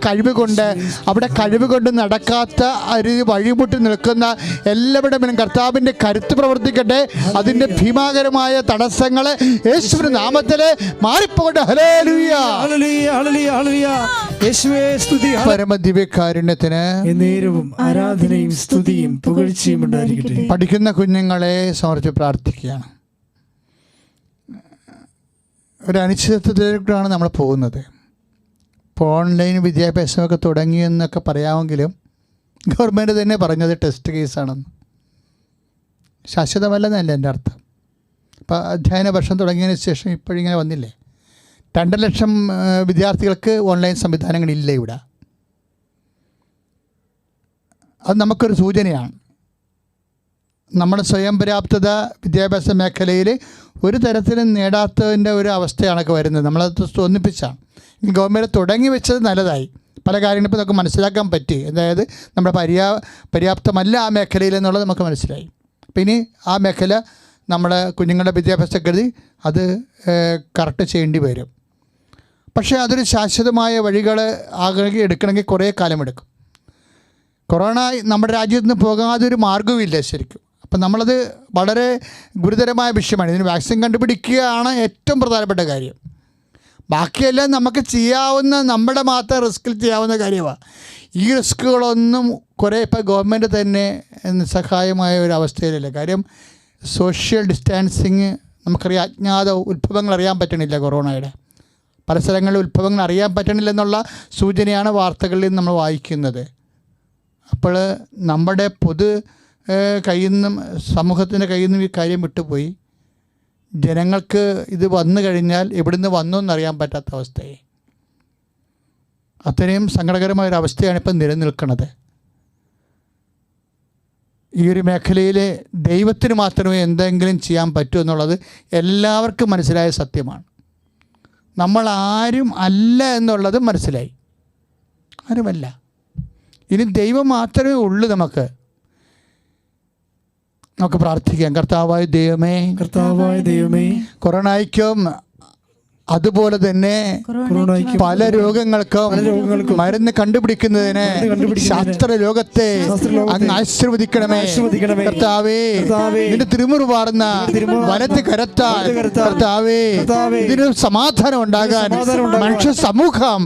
കഴിവുകൊണ്ട് നടക്കാത്ത ഒരു വഴിമുട്ടി നിൽക്കുന്ന എല്ലാവരുടെ മേലും കർത്താവിൻ്റെ കരുത്ത് പ്രവർത്തിക്കട്ടെ. അതിൻ്റെ ഭീമാകരമായ തടസ്സങ്ങൾ യേശുവിന്റെ നാമത്തിൽ മാറിപ്പോകട്ടെ. ഹല്ലേലൂയ, ഹല്ലേലൂയ, ഹല്ലേലൂയ, ഹല്ലേലൂയ. യേശുവേ സ്തുതി. പരമദിവ്യകാരുണ്യത്തിന് നേരവും ആരാധനയും സ്തുതിയും പുകഴ്ചയും ഉണ്ടായിരിക്കട്ടെ. പഠിക്കുന്ന കുഞ്ഞുങ്ങളെ സമർപ്പിച്ച് പ്രാർത്ഥിക്കുകയാണ്. ഒരു അനിശ്ചിതത്വത്തിലേക്കാണ് നമ്മൾ പോകുന്നത്. ഇപ്പോൾ ഓൺലൈൻ വിദ്യാഭ്യാസമൊക്കെ തുടങ്ങിയെന്നൊക്കെ പറയാമെങ്കിലും ഗവൺമെൻറ് തന്നെ പറഞ്ഞത് ടെസ്റ്റ് കേസാണെന്ന്. ശാശ്വതമല്ലെന്നല്ല എൻ്റെ അർത്ഥം. ഇപ്പോൾ അധ്യയന വർഷം തുടങ്ങിയതിന് ശേഷം ഇപ്പോഴിങ്ങനെ വന്നില്ലേ, 2 ലക്ഷം വിദ്യാർത്ഥികൾക്ക് ഓൺലൈൻ സംവിധാനങ്ങളില്ല ഇവിടെ. അത് നമുക്കൊരു സൂചനയാണ്. നമ്മുടെ സ്വയം പര്യാപ്തത വിദ്യാഭ്യാസ മേഖലയിൽ ഒരു തരത്തിലും നേടാത്തതിൻ്റെ ഒരു അവസ്ഥയാണൊക്കെ വരുന്നത്. നമ്മളത് തോന്നിപ്പിച്ചാണ്. ഗവൺമെൻറ് തുടങ്ങി വെച്ചത് നല്ലതായി. പല കാര്യങ്ങളും ഇപ്പോൾ നമുക്ക് മനസ്സിലാക്കാൻ പറ്റി. അതായത് നമ്മുടെ പര്യാപ്തമല്ല ആ മേഖലയിൽ എന്നുള്ളത് നമുക്ക് മനസ്സിലായി. പിന്നെ ആ മേഖല നമ്മുടെ കുഞ്ഞുങ്ങളുടെ വിദ്യാഭ്യാസ കരുതി അത് കറക്റ്റ് ചെയ്യേണ്ടി വരും. പക്ഷേ അതൊരു ശാശ്വതമായ വഴികൾ എടുക്കണമെങ്കിൽ കുറേ കാലമെടുക്കും. കൊറോണ നമ്മുടെ രാജ്യത്ത് നിന്ന് പോകാതൊരു മാർഗ്ഗവുമില്ല ശരിക്കും. അപ്പം നമ്മളത് വളരെ ഗുരുതരമായ വിഷയമാണ്. ഇതിന് വാക്സിൻ കണ്ടുപിടിക്കുകയാണ് ഏറ്റവും പ്രധാനപ്പെട്ട കാര്യം. ബാക്കിയെല്ലാം നമുക്ക് ചെയ്യാവുന്ന, നമ്മുടെ മാത്രം റിസ്കിൽ ചെയ്യാവുന്ന കാര്യമാണ്. ഈ റിസ്കുകളൊന്നും കുറേ ഇപ്പോൾ ഗവൺമെൻറ് തന്നെ നിസ്സഹായമായ ഒരു അവസ്ഥയിലല്ല. കാര്യം സോഷ്യൽ ഡിസ്റ്റാൻസിങ് നമുക്കറിയാം. അജ്ഞാത ഉത്ഭവങ്ങൾ അറിയാൻ പറ്റണില്ല. കൊറോണയുടെ പല സ്ഥലങ്ങളിൽ ഉത്ഭവങ്ങൾ അറിയാൻ പറ്റണില്ലെന്നുള്ള സൂചനയാണ് വാർത്തകളിൽ നമ്മൾ വായിക്കുന്നത്. അപ്പോൾ നമ്മുടെ കയ്യിൽ നിന്നും സമൂഹത്തിൻ്റെ കയ്യിൽ നിന്നും ഈ കാര്യം വിട്ടുപോയി. ജനങ്ങൾക്ക് ഇത് വന്നു കഴിഞ്ഞാൽ എവിടുന്ന് വന്നു എന്നറിയാൻ പറ്റാത്ത അവസ്ഥയെ. അത്രയും സങ്കടകരമായ ഒരു അവസ്ഥയാണ് ഇപ്പം നിലനിൽക്കുന്നത്. ഈ ഒരു മേഖലയിൽ ദൈവത്തിന് മാത്രമേ എന്തെങ്കിലും ചെയ്യാൻ പറ്റൂ എന്നുള്ളത് എല്ലാവർക്കും മനസ്സിലായ സത്യമാണ്. നമ്മൾ ആരും അല്ല എന്നുള്ളത് മനസ്സിലായി. ആരുമല്ല. ഇനി ദൈവം മാത്രമേ ഉള്ളൂ. നമുക്ക് പ്രാർത്ഥിക്കാം. കർത്താവായ ദൈവമേ, കൊറോണയ്ക്കും അതുപോലെ തന്നെ പല രോഗങ്ങൾക്കും മരുന്ന് കണ്ടുപിടിക്കുന്നതിന് ശാസ്ത്ര ലോകത്തെ അങ്ങ് ആശീർവദിക്കണമേ. കർത്താവേ, നിന്റെ തിരുമുറുവാർന്ന വലത്ത് കരത്താൽ കർത്താവേ ഇതിന് സമാധാനം ഉണ്ടാകാൻ, മനുഷ്യ സമൂഹം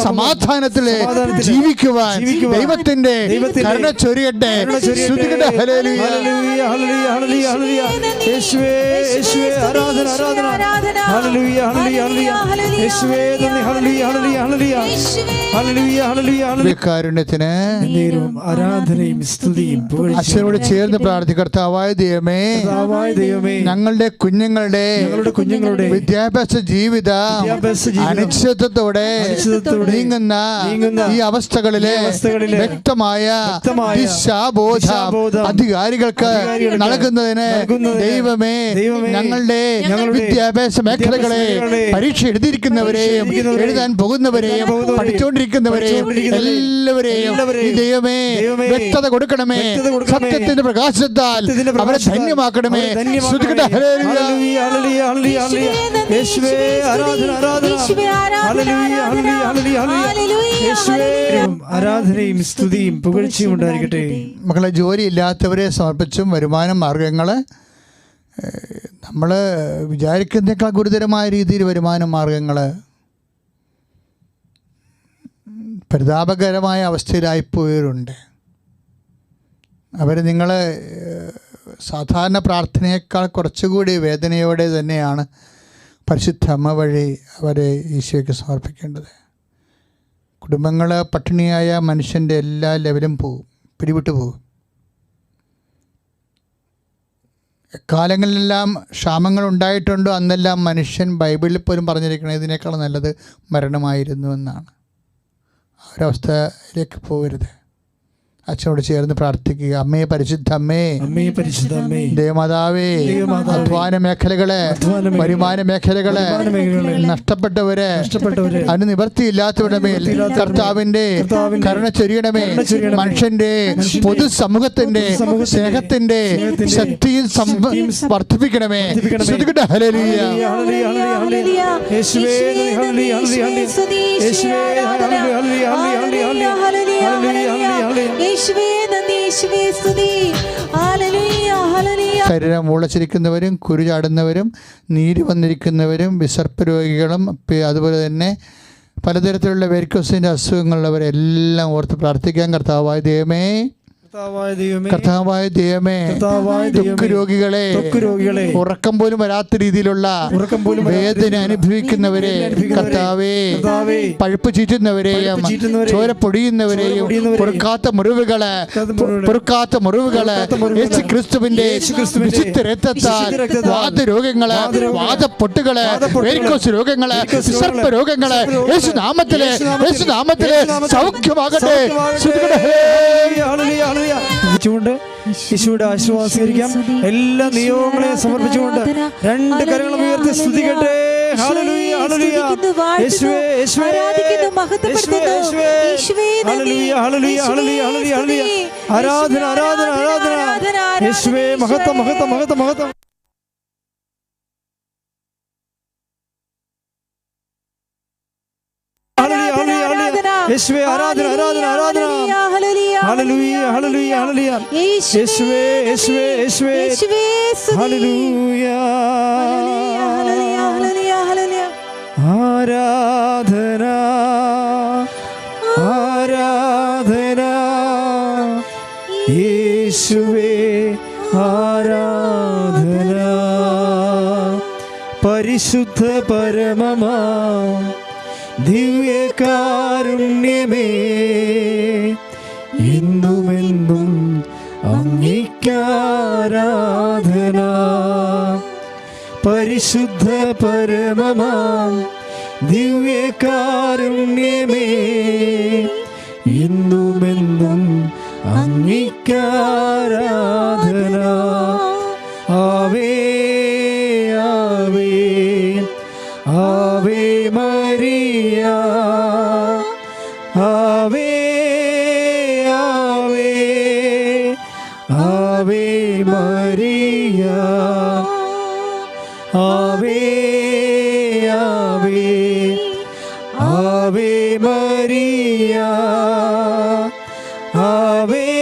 സമാധാനത്തിൽ ജീവിക്കുവാൻ ദൈവത്തിന്റെ കരുണ ചൊരിയട്ടെ. ശ്രുതികട്ടെ. ഹല്ലേലൂയ, ഹല്ലേലൂയ, ഹല്ലേലൂയ. യേശുവേ, യേശുവേ, ആരാധന, ആരാധന. ഹല്ലേലൂയ, ഹല്ലേലൂയ, യേശുവേ നന്ദി. ഹല്ലേലൂയ, ഹല്ലേലൂയ, ഹല്ലേലൂയ, ഹല്ലേലൂയ, ഹല്ലേലൂയ. കാരുണ്യത്തിന് നേരവും ആരാധനയും സ്തുതിയും അച്ഛനോട് ചേർന്ന് പ്രാർത്ഥിക്കുക. കർത്താവായ ദൈവമേ, ഞങ്ങളുടെ കുഞ്ഞുങ്ങളുടെ വിദ്യാഭ്യാസ ജീവിതം അനിശ്ചിതത്വത്തോടെ നീങ്ങുന്ന ഈ അവസ്ഥകളിലെ വ്യക്തമായ ദിശാബോധം അധികാരികൾക്ക് നൽകുന്നതിന് ദൈവമേ, ഞങ്ങളുടെ വിദ്യാഭ്യാസ മേഖലകളെ പരീക്ഷ എഴുതിയിരിക്കുന്നവരെയും എഴുതാൻ പോകുന്നവരെയും പഠിച്ചുകൊണ്ടിരിക്കുന്നവരെയും എല്ലാവരെയും ദൈവമേ വ്യക്തത കൊടുക്കണമേ. സത്യത്തിന്റെ പ്രകാശത്താൽ അവരെ ധന്യമാക്കണമേ. ശ്രുതികട്ടെ. ഹല്ലേലൂയ, ഹല്ലേലൂയ, ഹല്ലേലൂയ. യേശുവേ ആരാധന, ആരാധന. ഹല്ലേലൂയ, ഹല്ലേലൂയ, ഹല്ലേലൂയ. യേശുവേ ആരാധനയും സ്തുതിയും പുകഴ്ചയും ഉണ്ടായിരിക്കട്ടെ. മക്കളെ, ജോലി ഇല്ലാത്തവരെ സമർപ്പിച്ചും വരുമാന മാർഗങ്ങൾ നമ്മൾ വിചാരിക്കുന്നതിനേക്കാൾ ഗുരുതരമായ രീതിയിൽ വരുമാന മാർഗങ്ങൾ പരിതാപകരമായ അവസ്ഥയിലായിപ്പോയവരുണ്ട്. അവർ നിങ്ങൾ സാധാരണ പ്രാർത്ഥനയേക്കാൾ കുറച്ചുകൂടി വേദനയോടെ തന്നെയാണ് പരിശുദ്ധ അമ്മ വഴി അവരെ ഈശോയ്ക്ക് സമർപ്പിക്കേണ്ടത്. കുടുംബങ്ങൾ പട്ടിണിയായ മനുഷ്യൻ്റെ എല്ലാ ലെവലും പിടിവിട്ടു പോകും. കാലങ്ങളിലെല്ലാം ക്ഷാമങ്ങൾ ഉണ്ടായിട്ടുണ്ടോ അന്നെല്ലാം മനുഷ്യൻ ബൈബിളിൽ പോലും പറഞ്ഞിരിക്കുന്നത് ഇതിനേക്കാൾ നല്ലത് മരണമായിരുന്നു എന്നാണ്. ആ ഒരവസ്ഥയിലേക്ക് പോകരുത്. അച്ഛനോട് ചേർന്ന് പ്രാർത്ഥിക്കുക. അമ്മേ പരിശുദ്ധ അമ്മേ, ദേവമാതാവേ, അധ്വാന മേഖലകളെ, വരുമാന മേഖലകളെ നഷ്ടപ്പെട്ടവരെ, അതിന് നിവൃത്തിയില്ലാത്തവരുടെ മേൽ കർത്താവിന്റെ കരുണ ചൊരിയണമേ. മനുഷ്യന്റെ പൊതുസമൂഹത്തിന്റെ സ്നേഹത്തിന്റെ ശക്തിയിൽ വർദ്ധിപ്പിക്കണമേ. ഹല്ലേലൂയ. ശരീരം മുളച്ചിരിക്കുന്നവരും കുരുചാടുന്നവരും നീര് വന്നിരിക്കുന്നവരും വിസർപ്പ രോഗികളും അതുപോലെ തന്നെ പലതരത്തിലുള്ള വെരിക്കോസിൻ്റെ അസുഖങ്ങളുള്ളവരെല്ലാം ഓർത്ത് പ്രാർത്ഥിക്കാൻ. കർത്താവായ ദൈവമേ, കർത്താവായ ദൈവമേ, ത്വക്ക് രോഗികളെ, ഉറക്കം പോലും വരാത്ത രീതിയിലുള്ള വേദന അനുഭവിക്കുന്നവരെ കർത്താവേ, പഴുപ്പ് ചീറ്റുന്നവരെയും ചോര പൊടിയുന്നവരെയും പൊറുക്കാത്ത മുറിവുകള് യേശു ക്രിസ്തുവിന്റെ വിശുദ്ധ രക്തത്താൽ വാതരോഗങ്ങള്, വാതപ്പൊട്ടുകള്, വെരിക്കോസ് രോഗങ്ങള്, വിസർപ്പ രോഗങ്ങള് യേശുനാമത്തിലെ സൗഖ്യമാകട്ടെ. യേശുവിന്റെ ആശീർവാദം സ്വീകരിക്കാം. എല്ലാ നിയോഗങ്ങളെ സമർപ്പിച്ചുകൊണ്ട് രണ്ട് കരങ്ങളും ഉയർത്തി സ്തുതിക്കട്ടെ. ഹല്ലേലൂയ, ഹല്ലേലൂയ. യേശുവേ, യേശുവേ, ഹല്ലേലൂയ, ഹല്ലേലൂയ, ഹല്ലേലൂയ, ഹല്ലേലൂയ. ആരാധന, ആരാധന, ആരാധന. യേശുവേ, മഹത്വം, മഹത്വം, മഹത്വം, മഹത്വം. യേശുവേ, ആരാധന, ആരാധന, ആരാധന. ഹല്ലേലൂയ, ഹല്ലേലൂയ, ഹല്ലേലൂയ. യേശുവേ, യേശുവേ, യേശുവേ, ഹല്ലേലൂയ. ആരാധന, ആരാധന. യേശുവേ, ആരാധന. പരിശുദ്ധ പരമമാ ദിവ്യകാരുണ്യമേ, എന്നുമെന്നും അങ്ങേക്കാരാധന. പരിശുദ്ധ പരമമാം ദിവ്യകാരുണ്യമേ, എന്നുമെന്നും അങ്ങേക്കാരാധന. ആവേ, ആവേ, ആവേ മരിയ, ആവേ, ആവേ, ആവേ മരിയ, ആവേ, ആവേ, ആവേ മരിയ, ആവേ.